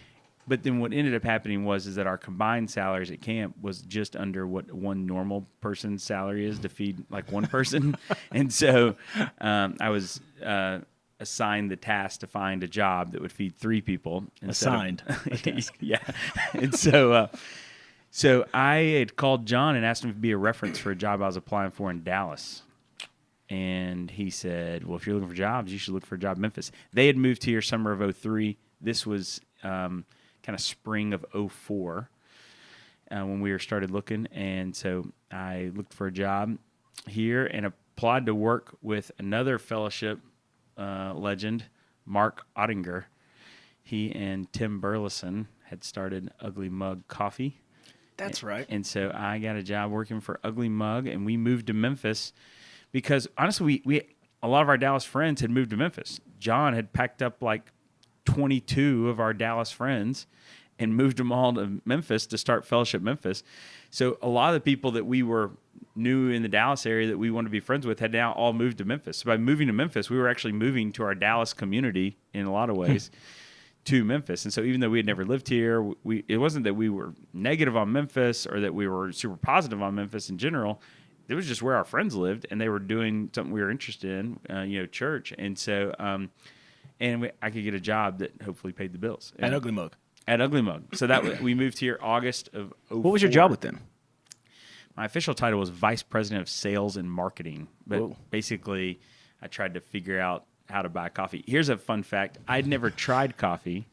But then what ended up happening is that our combined salaries at camp was just under what one normal person's salary is to feed like one person. And so I was assigned the task to find a job that would feed 3 people. Assigned. Yeah. And so I had called John and asked him to be a reference for a job I was applying for in Dallas. And he said, well, if you're looking for jobs, you should look for a job in Memphis. They had moved here summer of 2003. This was kind of spring of 2004 when we started looking. And so I looked for a job here and applied to work with another fellowship legend, Mark Ottinger. He and Tim Burleson had started Ugly Mug Coffee That's right. And so I got a job working for Ugly Mug, and we moved to Memphis because honestly, we a lot of our Dallas friends had moved to Memphis. John had packed up like 22 of our Dallas friends and moved them all to Memphis to start Fellowship Memphis. So a lot of the people that we were new in the Dallas area that we wanted to be friends with had now all moved to Memphis. So by moving to Memphis, we were actually moving to our Dallas community in a lot of ways to Memphis. And so even though we had never lived here, it wasn't that we were negative on Memphis or that we were super positive on Memphis in general. It was just where our friends lived, and they were doing something we were interested in, church. And so, I could get a job that hopefully paid the bills. At Ugly Mug. At Ugly Mug. So we moved here August of 2004. What was your job with them? My official title was Vice President of Sales and Marketing. But basically, I tried to figure out how to buy coffee. Here's a fun fact. I'd never tried coffee.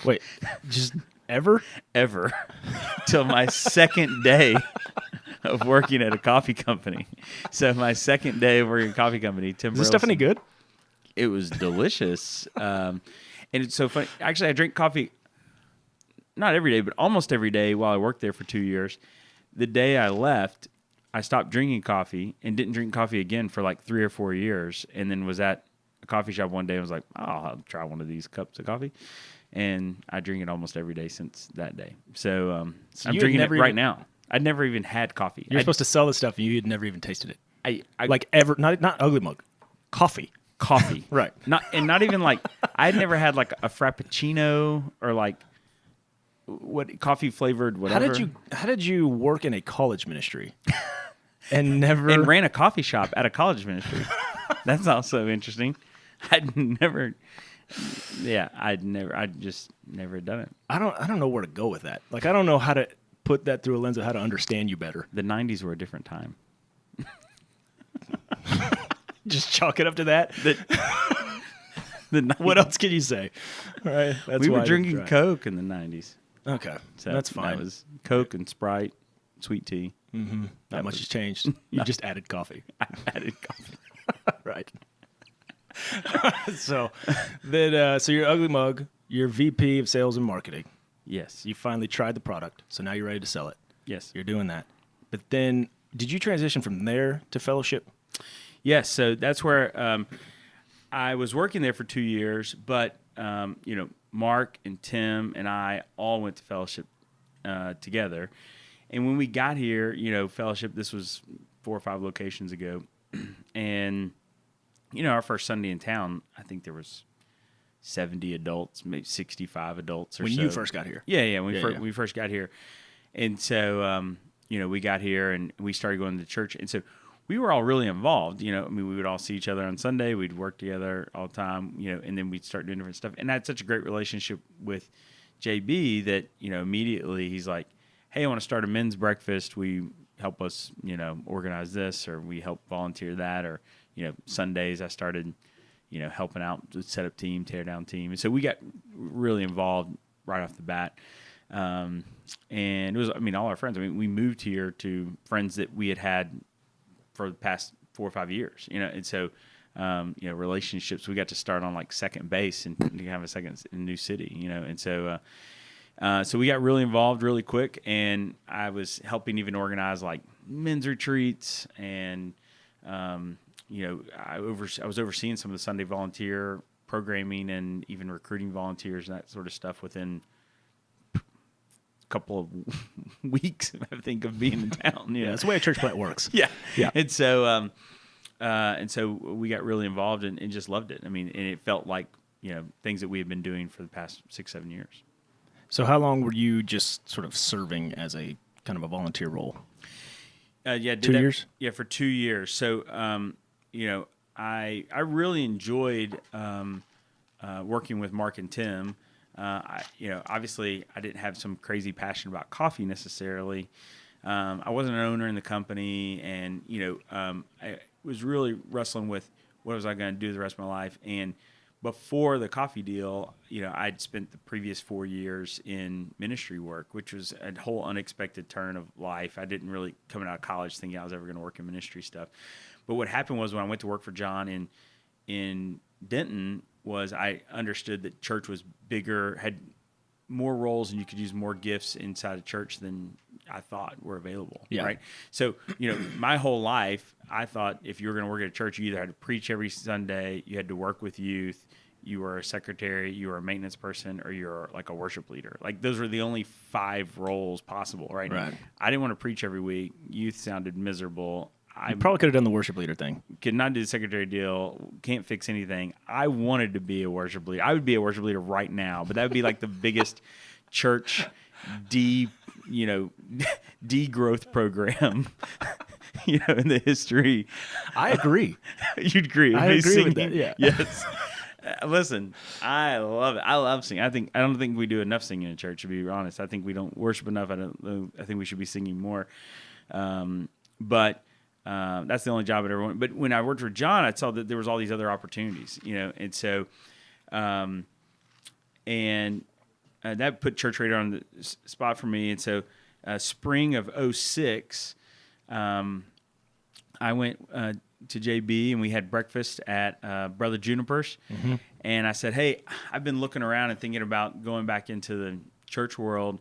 Wait, just ever? Ever. Till my second day of working at a coffee company. So my second day of working at a coffee company, Tim Is this stuff any good? It was delicious. And it's so funny. Actually, I drink coffee not every day, but almost every day while I worked there for 2 years. The day I left, I stopped drinking coffee and didn't drink coffee again for like 3 or 4 years, and then was at a coffee shop one day and was like, oh, I'll try one of these cups of coffee. And I drink it almost every day since that day. So, I'm drinking it right now. I'd never even had coffee. You're supposed to sell this stuff, and you had never even tasted it. I like ever, not Ugly Mug, coffee. Right. Not even like, I'd never had like a Frappuccino or like what coffee flavored whatever. How did you work in a college ministry and ran a coffee shop at a college ministry? That's also interesting. I just never done it. I don't know where to go with that. Like, I don't know how to put that through a lens of how to understand you better. The 90s were a different time. Just chalk it up to that. What else can you say? All right, we were drinking Coke in the 90s. Okay, so that's fine. That was Coke and Sprite, sweet tea. Mm-hmm. Not much has changed. You just added coffee. I added coffee. Right. So you're Ugly Mug. You're VP of Sales and Marketing. Yes. You finally tried the product, so now you're ready to sell it. Yes. You're doing that. But then, did you transition from there to Fellowship? Yes. So that's where I was working there for 2 years, but Mark and Tim and I all went to Fellowship together. And when we got here, Fellowship, this was 4 or 5 locations ago. And, our first Sunday in town, I think there was 70 adults, maybe 65 adults or when so. You first got here? Yeah. When we first got here. And so, we got here and we started going to church. And so we were all really involved. We would all see each other on Sunday. We'd work together all the time, and then we'd start doing different stuff. And I had such a great relationship with JB that, immediately he's like, hey, I want to start a men's breakfast. We help us, organize this, or we help volunteer that, or, Sundays I started, helping out to set up team, tear down team. And so we got really involved right off the bat. And it was, all our friends, we moved here to friends that we had for the past 4 or 5 years, and so, relationships, we got to start on like second base and have a second in a new city, and so, so we got really involved really quick, and I was helping even organize like men's retreats, and, I was overseeing some of the Sunday volunteer programming and even recruiting volunteers and that sort of stuff within couple of weeks, I think, of being in town. Yeah, that's the way a church plant works. Yeah. And so, we got really involved and just loved it. And it felt like things that we had been doing for the past 6-7 years. So, how long were you just sort of serving as a kind of a volunteer role? 2 years. Yeah, for 2 years. So, I really enjoyed working with Mark and Tim. Obviously I didn't have some crazy passion about coffee necessarily. I wasn't an owner in the company, and, I was really wrestling with what was I going to do the rest of my life. And before the coffee deal, I'd spent the previous 4 years in ministry work, which was a whole unexpected turn of life. I didn't really coming out of college thinking I was ever going to work in ministry stuff. But what happened was when I went to work for John in Denton, was I understood that church was bigger, had more roles, and you could use more gifts inside a church than I thought were available. Yeah. Right. So, my whole life, I thought if you were going to work at a church, you either had to preach every Sunday, you had to work with youth, you were a secretary, you were a maintenance person, or you're like a worship leader. Like those were the only 5 roles possible. Right. I didn't want to preach every week. Youth sounded miserable. I probably could have done the worship leader thing. Could not do the secretary deal. Can't fix anything. I wanted to be a worship leader. I would be a worship leader right now, but that would be like the biggest church degrowth program, in the history. I agree. You'd agree. I agree with that. Yeah. Yes. Listen, I love it. I love singing. I don't think we do enough singing in church, to be honest. I think we don't worship enough. I think we should be singing more. But that's the only job I ever wanted. But when I worked for John, I saw that there was all these other opportunities, and so, that put Church Radar on the spot for me. And so, spring of 2006, I went to JB and we had breakfast at Brother Juniper's. Mm-hmm. And I said, hey, I've been looking around and thinking about going back into the church world.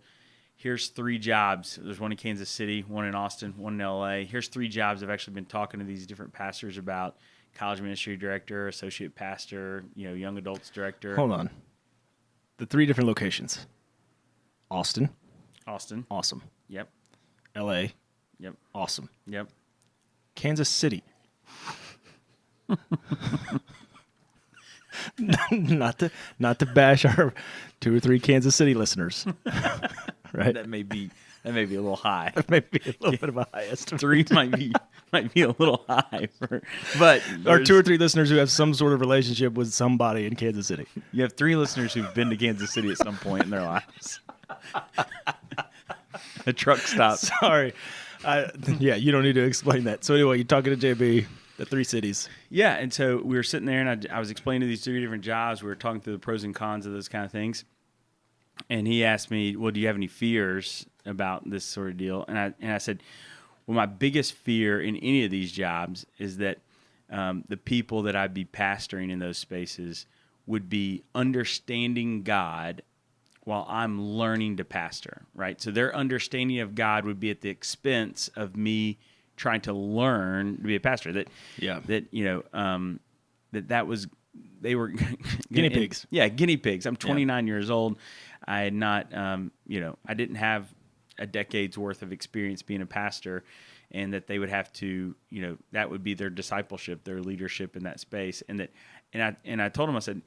Here's 3 jobs. There's one in Kansas City, one in Austin, one in LA. Here's 3 jobs I've actually been talking to these different pastors about: college ministry director, associate pastor, young adults director. Hold on. The 3 different locations. Austin. Awesome. Yep. LA. Yep. Awesome. Yep. Kansas City. not to bash our 2 or 3 Kansas City listeners. Right? That may be a little high. That may be a little bit of a high estimate. 3 might be a little high, but our 2 or 3 listeners who have some sort of relationship with somebody in Kansas City. You have 3 listeners who've been to Kansas City at some point in their lives. A truck stop. Sorry. You don't need to explain that. So anyway, you're talking to JB, the 3 cities. Yeah, and so we were sitting there, and I was explaining to these 3 different jobs. We were talking through the pros and cons of those kind of things. And he asked me, well, do you have any fears about this sort of deal? And I said, well, my biggest fear in any of these jobs is that the people that I'd be pastoring in those spaces would be understanding God while I'm learning to pastor, right? So their understanding of God would be at the expense of me trying to learn to be a pastor. That was they were guinea pigs. Guinea pigs. I'm 29 years old. I had not, I didn't have a decade's worth of experience being a pastor, and that they would have to, that would be their discipleship, their leadership in that space. And I told him, I said,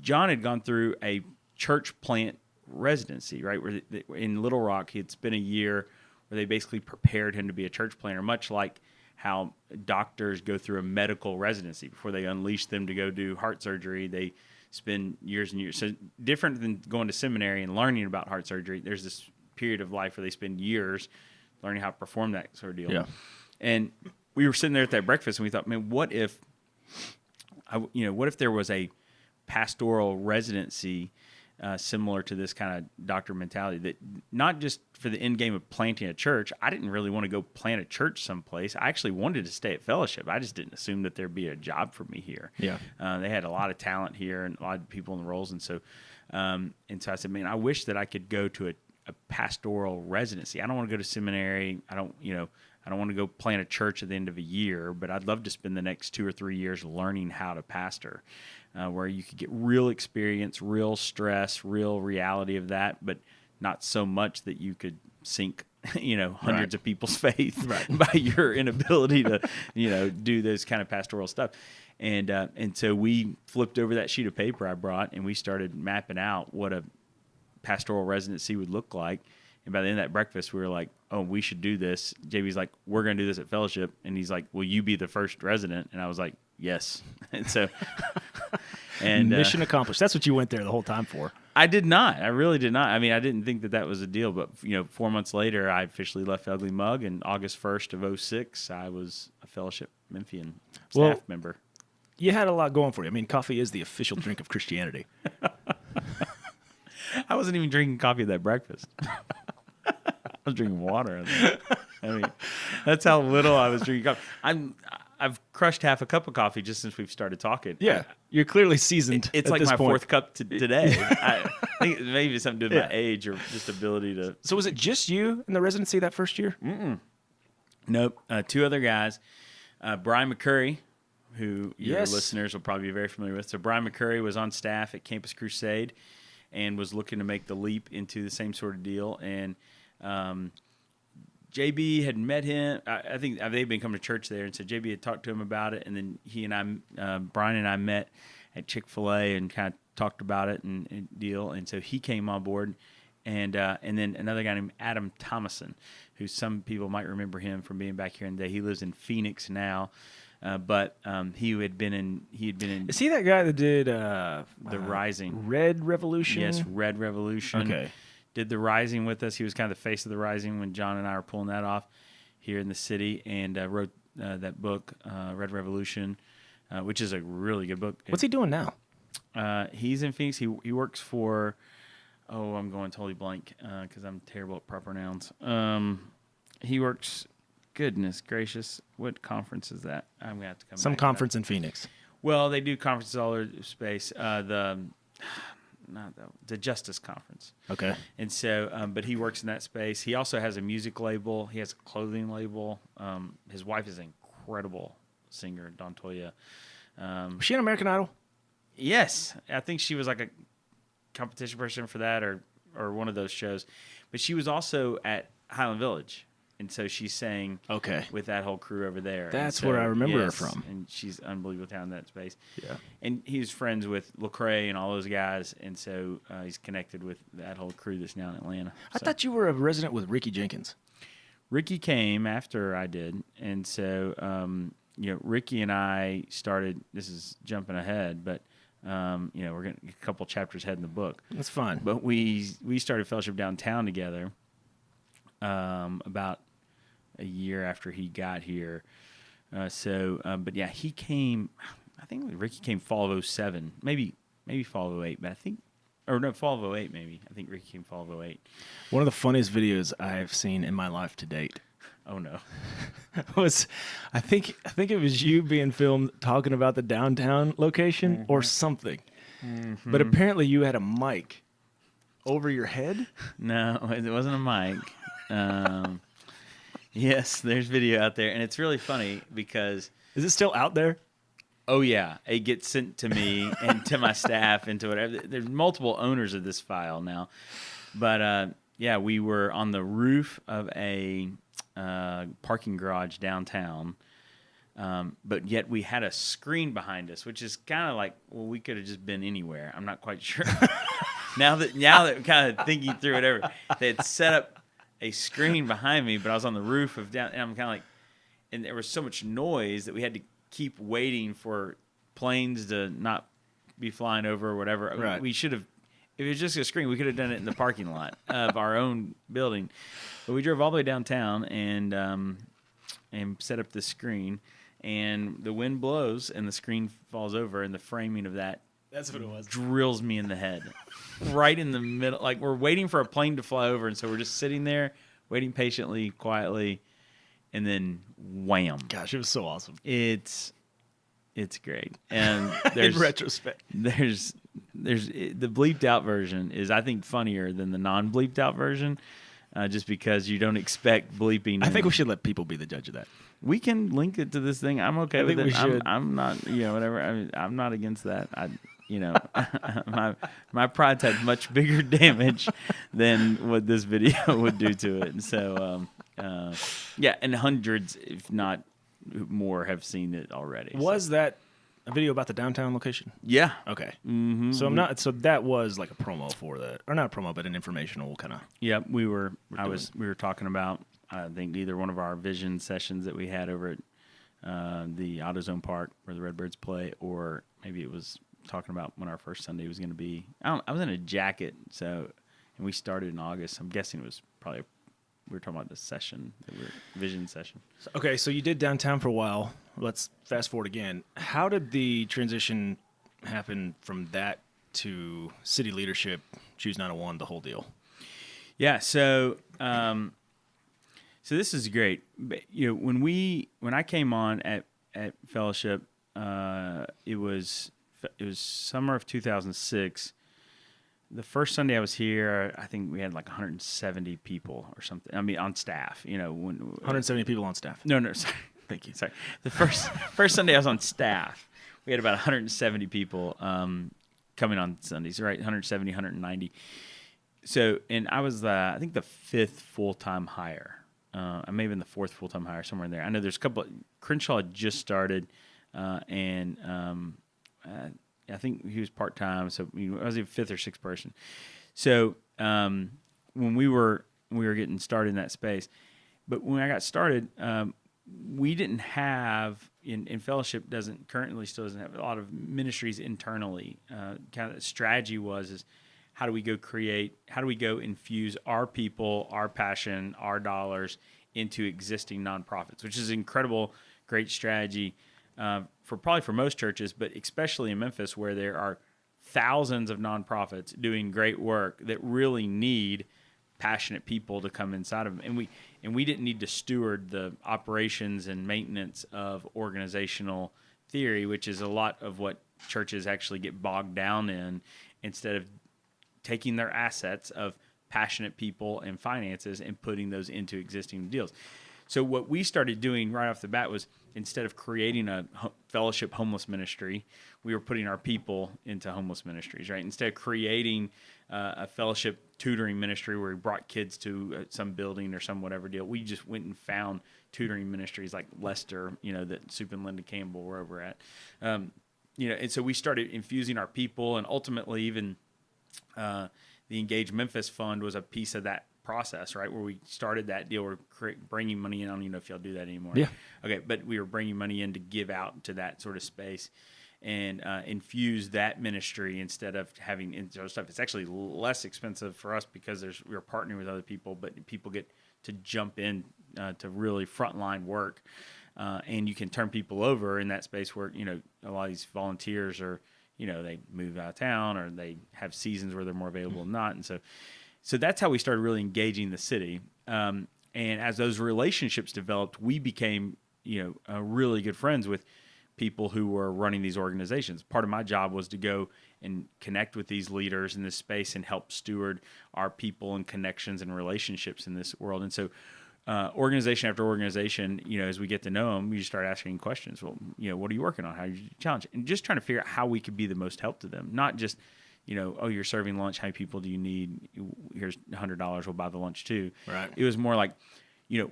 John had gone through a church plant residency, right? Where in Little Rock, he had spent a year where they basically prepared him to be a church planter, much like how doctors go through a medical residency before they unleash them to go do heart surgery. They spend years and years. So different than going to seminary and learning about heart surgery, there's this period of life where they spend years learning how to perform that sort of deal. Yeah. And we were sitting there at that breakfast, and we thought, man, what if there was a pastoral residency similar to this kind of doctor mentality, that not just for the end game of planting a church. I didn't really want to go plant a church someplace. I actually wanted to stay at Fellowship. I just didn't assume that there'd be a job for me here. Yeah. They had a lot of talent here and a lot of people in the roles. And so I said, man, I wish that I could go to a pastoral residency. I don't want to go to seminary. I don't want to go plant a church at the end of a year, but I'd love to spend the next 2 or 3 years learning how to pastor, where you could get real experience, real stress, real reality of that, but not so much that you could sink, hundreds of people's faith by your inability to, do this kind of pastoral stuff. And so we flipped over that sheet of paper I brought, and we started mapping out what a pastoral residency would look like. And by the end of that breakfast, we were like, oh, we should do this. JB's like, we're going to do this at Fellowship. And he's like, will you be the first resident? And I was like, yes. And so, mission accomplished. That's what you went there the whole time for. I did not. I really did not. I mean, I didn't think that was a deal. But, 4 months later, I officially left Ugly Mug. And August 1st of 2006, I was a Fellowship Memphian staff member. You had a lot going for you. I mean, coffee is the official drink of Christianity. I wasn't even drinking coffee at that breakfast. I was drinking water. I mean, that's how little I was drinking coffee. I've crushed half a cup of coffee just since we've started talking. Yeah, you're clearly seasoned. It's at like this my point. fourth cup today. I think maybe something to do with my age or just ability to. So was it just you in the residency that first year? Nope. Two other guys. Brian McCurry, who your Yes. listeners will probably be very familiar with. So Brian McCurry was on staff at Campus Crusade and was looking to make the leap into the same sort of deal. And JB had met him. I think they'd been coming to church there, and so JB had talked to him about it. And then he and I, Brian and I, met at Chick-fil-A and kind of talked about it and deal. And so he came on board, and then another guy named Adam Thomason, who some people might remember him from being back here in the day. He lives in Phoenix now, but he had been in. Is he that guy that did The Rising? Red Revolution? Yes, Red Revolution. Okay. Did The Rising with us. He was kind of the face of The Rising when John and I were pulling that off here in the city, and wrote that book, Red Revolution, which is a really good book. What's he doing now? He's in Phoenix. He works for, I'm going totally blank because I'm terrible at proper nouns. He works, goodness gracious, what conference is that? I'm going to have to come Some back to that. conference in Phoenix. Well, they do conferences all over the space. The Justice Conference. Okay. And so, but he works in that space. He also has a music label. He has a clothing label. His wife is an incredible singer, Dontoya. Was she on American Idol? Yes, I think she was like a competition person for that, or one of those shows. But she was also at Highland Village, and so she sang with that whole crew over there. That's where I remember her from. And she's unbelievable talent in that space. Yeah. And he's friends with Lecrae and all those guys, and so he's connected with that whole crew that's now in Atlanta. I thought you were a resident with Ricky Jenkins. Ricky came after I did, and so Ricky and I started. This is jumping ahead, but we're going a couple chapters ahead in the book. That's fine. But we started fellowship downtown together about a year after he got here. But yeah, he came. I think Ricky came fall of 07, maybe fall of 08, but fall of 08 maybe. I think Ricky came fall of 08. One of the funniest videos I've seen in my life to date Oh no. was, I think it was you being filmed talking about the downtown location or something. Mm-hmm. But apparently you had a mic over your head. No, it wasn't a mic. Yes, there's video out there, and it's really funny because Is it still out there? oh yeah, it gets sent to me and to my staff and to whatever. There's multiple owners of this file now, but yeah, we were on the roof of a parking garage downtown, but yet we had a screen behind us, which is kind of like, well, we could have just been anywhere. I'm not quite sure. now that we're kind of thinking through whatever, they had set up a screen behind me, but I was on the roof of down, and I'm kind of like, and there was so much noise that we had to keep waiting for planes to not be flying over or whatever. Right. We should have, if it was just a screen, we could have done it in the parking lot of our own building. But we drove all the way downtown and set up the screen, and the wind blows and the screen falls over, and the framing of that, That's what it was. drills me in the head. Right in the middle. Like, we're waiting for a plane to fly over, and so we're just sitting there, waiting patiently, quietly, and then wham. Gosh, it was so awesome. It's great. And there's In retrospect. there's the bleeped out version is, I think, funnier than the non bleeped out version, just because you don't expect bleeping. I think we should let people be the judge of that. We can link it to this thing. I'm okay with think it. we should. I'm not, whatever. I'm not against that. My pride's had much bigger damage than what this video would do to it. And so, yeah, and hundreds, if not more, have seen it already. Was that a video about the downtown location? Yeah. Okay. Mm-hmm. So that was like a promo for that, or not a promo, but an informational kind of. Yeah, we were talking about, I think, either one of our vision sessions that we had over at the AutoZone Park where the Redbirds play, or maybe it was talking about when our first Sunday was going to be. I was in a jacket, and we started in August. I'm guessing it was probably, we were talking about the session, vision session. Okay, so you did downtown for a while. Let's fast forward again. How did the transition happen from that to city leadership, Choose 901, the whole deal? Yeah, so this is great. When I came on at at Fellowship, it was summer of 2006. The first Sunday I was here, I think we had like 170 people or something. I mean, on staff. 170 people on staff. No, sorry. Thank you. Sorry. The first Sunday I was on staff, we had about 170 people coming on Sundays, right? 170, 190. So, and I was, I think, the fifth full-time hire. I may have been the fourth full-time hire, somewhere in there. I know there's a couple. Crenshaw had just started, and I think he was part-time, so I was a fifth or sixth person. So when we were getting started in that space, but when I got started, we didn't have in Fellowship still doesn't have a lot of ministries internally. Kind of the strategy is how do we go infuse our people, our passion, our dollars into existing nonprofits, which is an incredible, great strategy for most churches, but especially in Memphis, where there are thousands of nonprofits doing great work that really need passionate people to come inside of them. And we didn't need to steward the operations and maintenance of organizational theory, which is a lot of what churches actually get bogged down in, instead of taking their assets of passionate people and finances and putting those into existing deals. So what we started doing right off the bat was, instead of creating a Fellowship homeless ministry, we were putting our people into homeless ministries, right? Instead of creating a Fellowship tutoring ministry where we brought kids to some building or some whatever deal, we just went and found tutoring ministries like Lester, that Soup and Linda Campbell were over at. And so we started infusing our people, and ultimately even the Engage Memphis Fund was a piece of that process, right? Where we started that deal. We're bringing money in. I don't even know if y'all do that anymore. Yeah. Okay, but we were bringing money in to give out to that sort of space and infuse that ministry instead of having intro stuff. It's actually less expensive for us because we're partnering with other people, but people get to jump in to really frontline work, and you can turn people over in that space where a lot of these volunteers are they move out of town or they have seasons where they're more available than not, and so that's how we started really engaging the city. And as those relationships developed, we became, really good friends with people who were running these organizations. Part of my job was to go and connect with these leaders in this space and help steward our people and connections and relationships in this world. And so organization after organization, as we get to know them, we just start asking questions. Well, what are you working on? How do you challenge? And just trying to figure out how we could be the most help to them, not just you're serving lunch. How many people do you need? Here's $100. We'll buy the lunch too. Right. It was more like,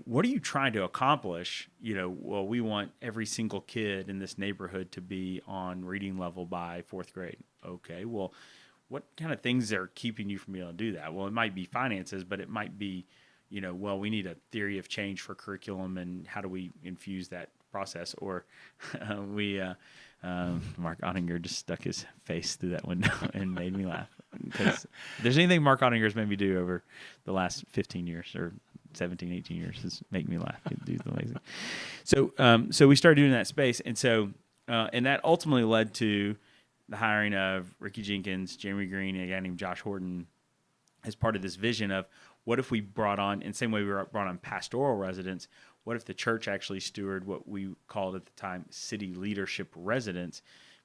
what are you trying to accomplish? Well, we want every single kid in this neighborhood to be on reading level by fourth grade. Okay. Well, what kind of things are keeping you from being able to do that? Well, it might be finances, but it might be, well, we need a theory of change for curriculum, and how do we infuse that process? Or Mark Ottinger just stuck his face through that window and made me laugh. Because if there's anything Mark Ottinger's made me do over the last 15 years or 17, 18 years, is make me laugh. Dude's amazing. So we started doing that space. And so, and that ultimately led to the hiring of Ricky Jenkins, Jeremy Green, and a guy named Josh Horton as part of this vision of, what if we brought on, in the same way we brought on pastoral residents, what if the church actually stewarded what we called at the time city leadership residents,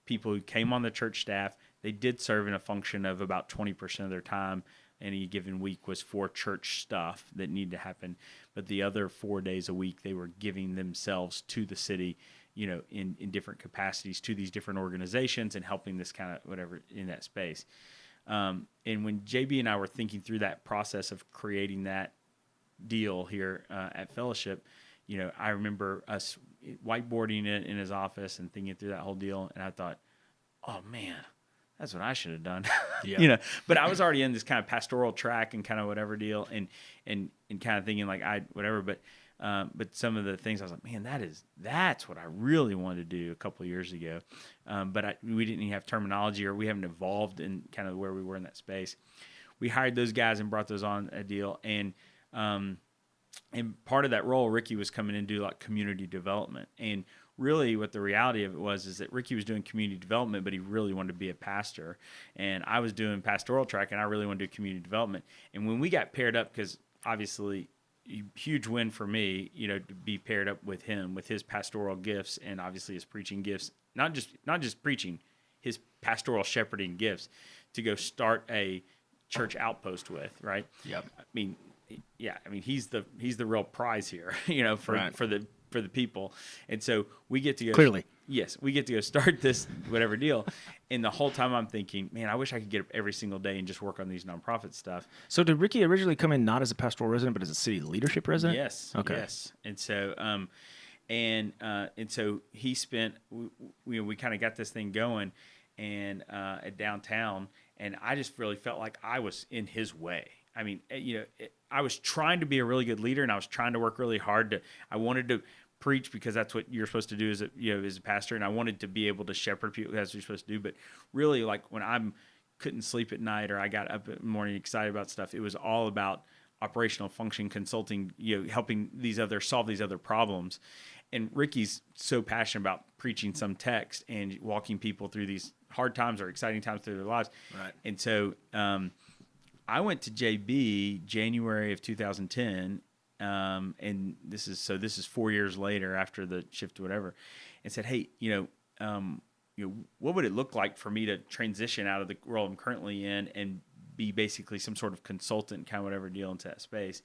people who came on the church staff. They did serve in a function of about 20% of their time any given week was for church stuff that needed to happen. But the other 4 days a week, they were giving themselves to the city, in different capacities to these different organizations and helping this kind of whatever in that space. And when JB and I were thinking through that process of creating that deal here at Fellowship, I remember us whiteboarding it in his office and thinking through that whole deal. And I thought, oh man, that's what I should have done. Yeah. But I was already in this kind of pastoral track and kind of whatever deal and kind of thinking like but some of the things I was like, man, that's what I really wanted to do a couple of years ago. But we didn't even have terminology, or we haven't evolved in kind of where we were in that space. We hired those guys and brought those on a deal. And part of that role, Ricky was coming in to do like community development. And really what the reality of it is that Ricky was doing community development, but he really wanted to be a pastor. And I was doing pastoral track, and I really wanted to do community development. And when we got paired up, because obviously, huge win for me, to be paired up with him, with his pastoral gifts and obviously his preaching gifts, not just preaching, his pastoral shepherding gifts, to go start a church outpost with, right? Yep. I mean, he's the real prize here, for the people. And so we get to go. Clearly. Yes, we get to go start this whatever deal. And the whole time I'm thinking, man, I wish I could get up every single day and just work on these nonprofit stuff. So did Ricky originally come in not as a pastoral resident, but as a city leadership resident? Yes. Okay. Yes. And so, and so he spent. We kind of got this thing going, and at downtown, and I just really felt like I was in his way. I mean, I was trying to be a really good leader, and I was trying to work really hard. I wanted to preach because that's what you're supposed to do as a pastor, and I wanted to be able to shepherd people. That's what you're supposed to do. But really, like when I couldn't sleep at night or I got up in the morning excited about stuff, it was all about operational function consulting, helping solve these other problems. And Ricky's so passionate about preaching some text and walking people through these hard times or exciting times through their lives. Right. And so I went to JB January of 2010. And this is 4 years later after the shift to whatever, and said, hey, what would it look like for me to transition out of the role I'm currently in and be basically some sort of consultant, kind of whatever deal into that space.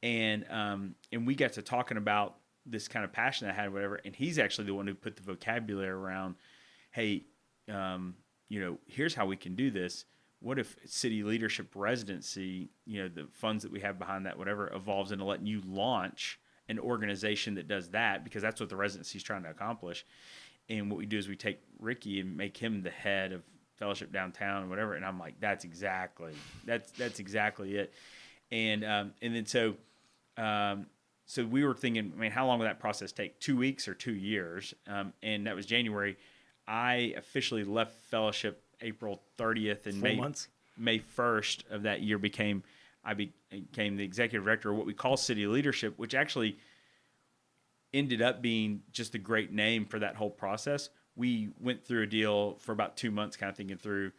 And we got to talking about this kind of passion I had, whatever. And he's actually the one who put the vocabulary around, hey, here's how we can do this. What if city leadership residency, the funds that we have behind that, whatever, evolves into letting you launch an organization that does that, because that's what the residency is trying to accomplish. And what we do is we take Ricky and make him the head of Fellowship Downtown or whatever. And I'm like, that's exactly it. And then so we were thinking, how long would that process take? 2 weeks or 2 years? And that was January. I officially left Fellowship April 30th, and May 1st of that year I became the executive director of what we call city leadership, which actually ended up being just a great name for that whole process. We went through a deal for about 2 months, kind of thinking through,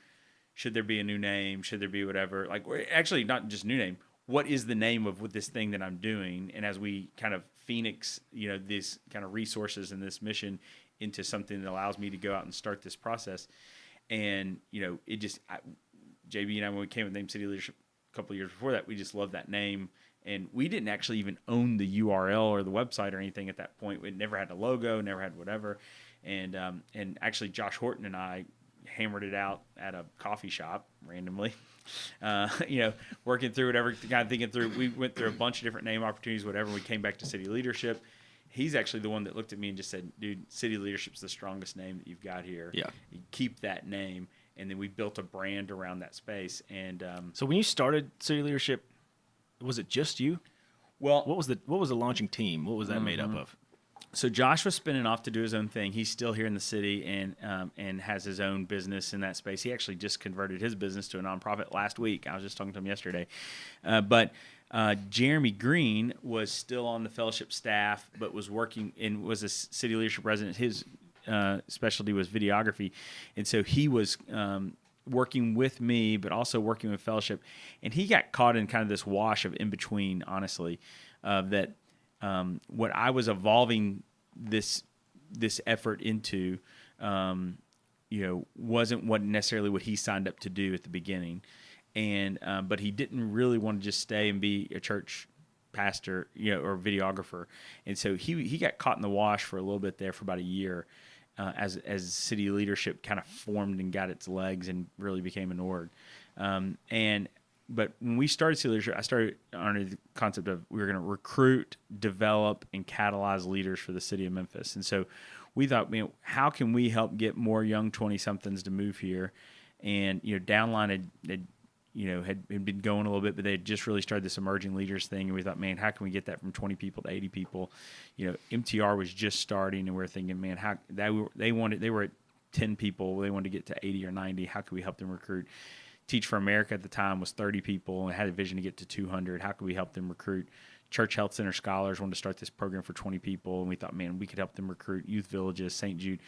should there be a new name? Should there be whatever? Like, actually, not just new name. What is the name of this thing that I'm doing? And as we kind of phoenix, these kind of resources and this mission into something that allows me to go out and start this process. And, it just, JB and I, when we came with Name City Leadership a couple of years before that, we just loved that name. And we didn't actually even own the URL or the website or anything at that point. We never had a logo, never had whatever. And actually Josh Horton and I hammered it out at a coffee shop randomly, working through whatever, kind of thinking through. We went through a bunch of different name opportunities, whatever. We came back to City Leadership. He's actually the one that looked at me and just said, dude, City Leadership's the strongest name that you've got here. Yeah. You keep that name. And then we built a brand around that space. And so when you started City Leadership, was it just you? Well, what was the launching team? What was that made up of? So Josh was spinning off to do his own thing. He's still here in the city and has his own business in that space. He actually just converted his business to a nonprofit last week. I was just talking to him yesterday. But Jeremy Green was still on the fellowship staff, but was working and was a city leadership resident. His specialty was videography, and so he was working with me, but also working with fellowship. And he got caught in kind of this wash of in between, honestly, that what I was evolving this effort into, wasn't what necessarily what he signed up to do at the beginning. And but he didn't really want to just stay and be a church pastor, or videographer. And so he got caught in the wash for a little bit there for about a year, as city leadership kind of formed and got its legs and really became an org. But when we started City Leadership, I started under the concept of we were going to recruit, develop, and catalyze leaders for the city of Memphis. And so we thought, how can we help get more young 20-somethings to move here? And Downline had been going a little bit, but they had just really started this emerging leaders thing. And we thought, man, how can we get that from 20 people to 80 people? MTR was just starting, and we were thinking, man, how they were at 10 people. They wanted to get to 80 or 90. How could we help them recruit? Teach for America at the time was 30 people and had a vision to get to 200. How could we help them recruit Church Health Center scholars wanted to start this program for 20 people, and we thought, man, we could help them recruit youth villages, St. Jude,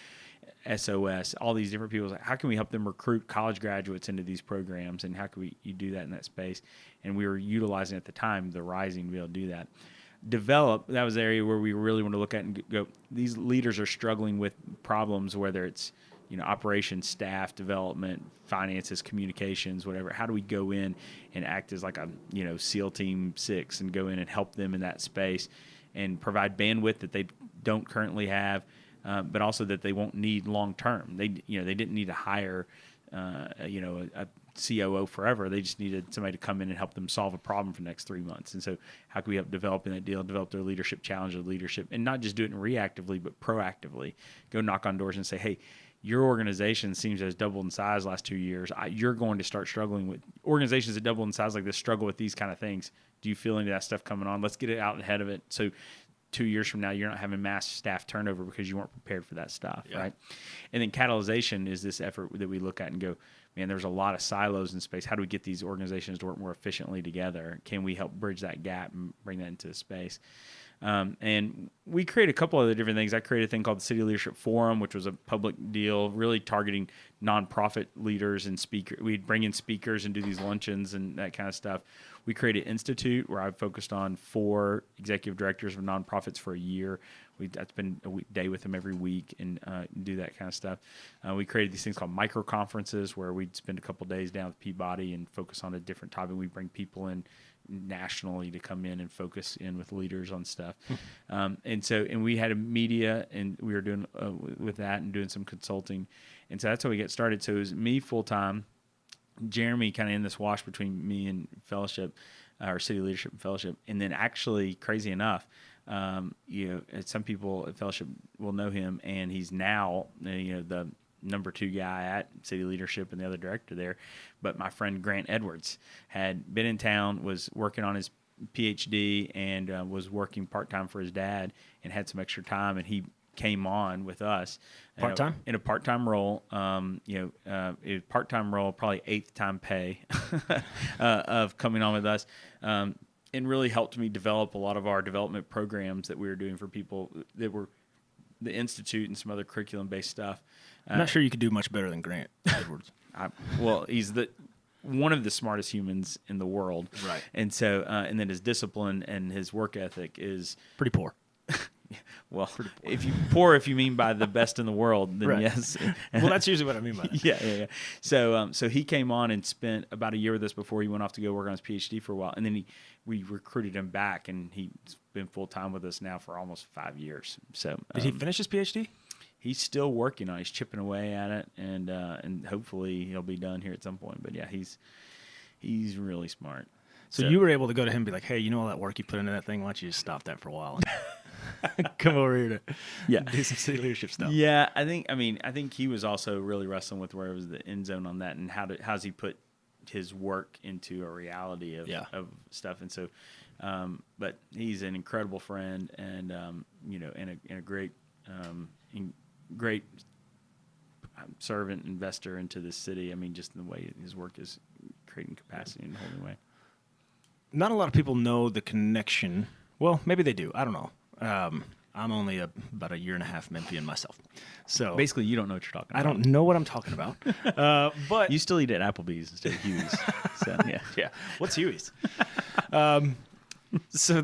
SOS, all these different people. How can we help them recruit college graduates into these programs, and how can you do that in that space? And we were utilizing at the time the Rising to be able to do that. Develop, that was the area where we really want to look at and go, these leaders are struggling with problems, whether it's operations, staff, development, finances, communications, whatever. How do we go in and act as like a SEAL Team 6 and go in and help them in that space and provide bandwidth that they don't currently have, but also that they won't need long term. They didn't need to hire a COO forever. They just needed somebody to come in and help them solve a problem for the next 3 months. And so how can we help develop in that deal, develop their leadership, challenge their leadership, and not just do it reactively, but proactively. Go knock on doors and say, hey, your organization seems to have doubled in size the last 2 years. You're going to start struggling with organizations that double in size like this, struggle with these kind of things. Do you feel any of that stuff coming on? Let's get it out ahead of it. So 2 years from now, you're not having mass staff turnover because you weren't prepared for that stuff, right? And then catalyzation is this effort that we look at and go, man, there's a lot of silos in space. How do we get these organizations to work more efficiently together? Can we help bridge that gap and bring that into space? And we create a couple other different things. I created a thing called the City Leadership Forum, which was a public deal, really targeting nonprofit leaders and speakers. We'd bring in speakers and do these luncheons and that kind of stuff. We created Institute, where I've focused on 4 executive directors of nonprofits for a year. I spend a day with them every week and do that kind of stuff. We created these things called micro conferences, where we'd spend a couple days down with Peabody and focus on a different topic. We bring people in nationally to come in and focus in with leaders on stuff. And we had a media, and we were doing with that and doing some consulting. And so that's how we get started. So it was me full-time, Jeremy kind of in this wash between me and fellowship, or city leadership and fellowship. And then actually, crazy enough, some people at fellowship will know him, and he's now, the number 2 guy at city leadership and the other director there. But my friend Grant Edwards had been in town, was working on his PhD, and was working part-time for his dad and had some extra time, and he came on with us Part-time? in a part-time role. A part-time role, probably 8th time pay of coming on with us, and really helped me develop a lot of our development programs that we were doing for people that were the Institute and some other curriculum-based stuff. I'm not sure you could do much better than Grant Edwards. He's one of the smartest humans in the world, right? And so, and then his discipline and his work ethic is pretty poor. Well, if you mean by the best in the world, then right. Yes. Well, that's usually what I mean by that. Yeah. So he came on and spent about a year with us before he went off to go work on his PhD for a while, and then we recruited him back, and he's been full time with us now for almost 5 years. So did he finish his PhD? He's still working on it. He's chipping away at it, and hopefully he'll be done here at some point. But yeah, he's really smart. So you were able to go to him and be like, hey, all that work you put into that thing? Why don't you just stop that for a while? Come over here to do some city leadership stuff. Yeah, I think he was also really wrestling with where was the end zone on that, and how's he put his work into a reality of stuff. And so, but he's an incredible friend, and and a great great servant, investor into this city. I mean, just in the way his work is creating capacity in a whole new way. Not a lot of people know the connection. Well, maybe they do. I don't know. I'm only about a year and a half Memphian myself. So basically, you don't know what you're talking about. I don't know what I'm talking about. But you still eat at Applebee's instead of Huey's. So, yeah. What's Huey's? So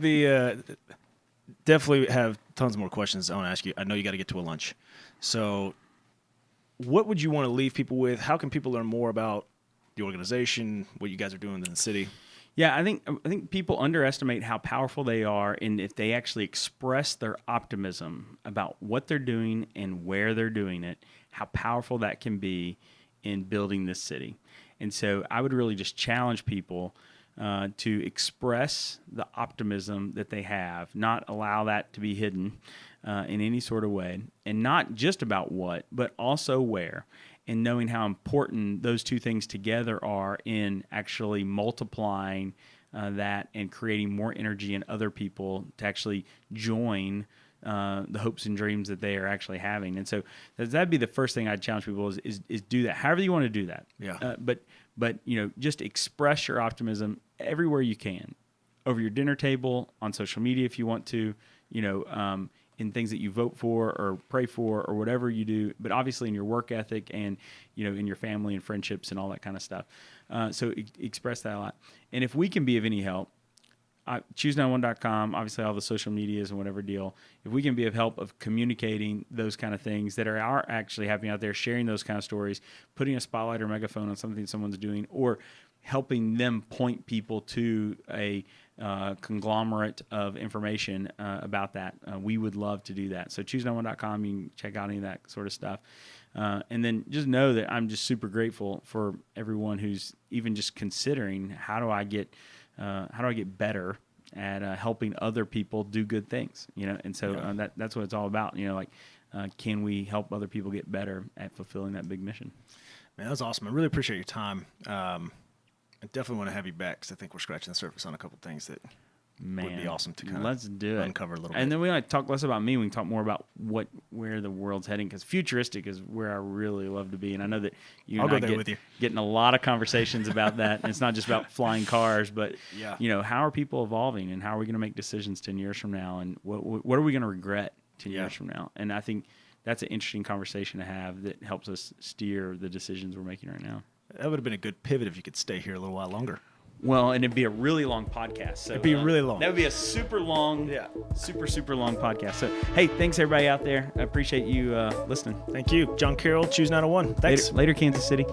definitely have tons more questions I want to ask you. I know you got to get to a lunch. So what would you want to leave people with? How can people learn more about the organization, what you guys are doing in the city? Yeah, I think people underestimate how powerful they are, and if they actually express their optimism about what they're doing and where they're doing it, how powerful that can be in building this city. And so I would really just challenge people to express the optimism that they have, not allow that to be hidden in any sort of way, and not just about what, but also where. And knowing how important those two things together are in actually multiplying that and creating more energy in other people to actually join the hopes and dreams that they are actually having. And so that'd be the first thing I'd challenge people is do that. However you want to do that. Yeah. But just express your optimism everywhere you can, over your dinner table, on social media if you want to, in things that you vote for or pray for or whatever you do, but obviously in your work ethic and, in your family and friendships and all that kind of stuff. So express that a lot. And if we can be of any help, choose91.com, obviously all the social medias and whatever deal. If we can be of help of communicating those kind of things that are actually happening out there, sharing those kind of stories, putting a spotlight or megaphone on something someone's doing, or helping them point people to a conglomerate of information about that, we would love to do that. So choose91.com, you can check out any of that sort of stuff. And then just know that I'm just super grateful for everyone who's even just considering how do I get better at helping other people do good things, and so that's what it's all about. Can we help other people get better at fulfilling that big mission? Man, that was awesome. I really appreciate your time. I definitely want to have you back because I think we're scratching the surface on a couple things that would be awesome to kind let's of do it. uncover a little bit. And then we want to talk less about me. We can talk more about where the world's heading, because futuristic is where I really love to be. And I know that I'll go there with you. Getting a lot of conversations about that. And it's not just about flying cars, but how are people evolving, and how are we going to make decisions 10 years from now, and what are we going to regret 10 years from now? And I think that's an interesting conversation to have that helps us steer the decisions we're making right now. That would have been a good pivot if you could stay here a little while longer. Well, and it'd be a really long podcast. So, it'd be really long. That would be a super long, super long podcast. So, hey, thanks everybody out there. I appreciate you listening. Thank you. John Carroll, Choose 901. Thanks. Later Kansas City.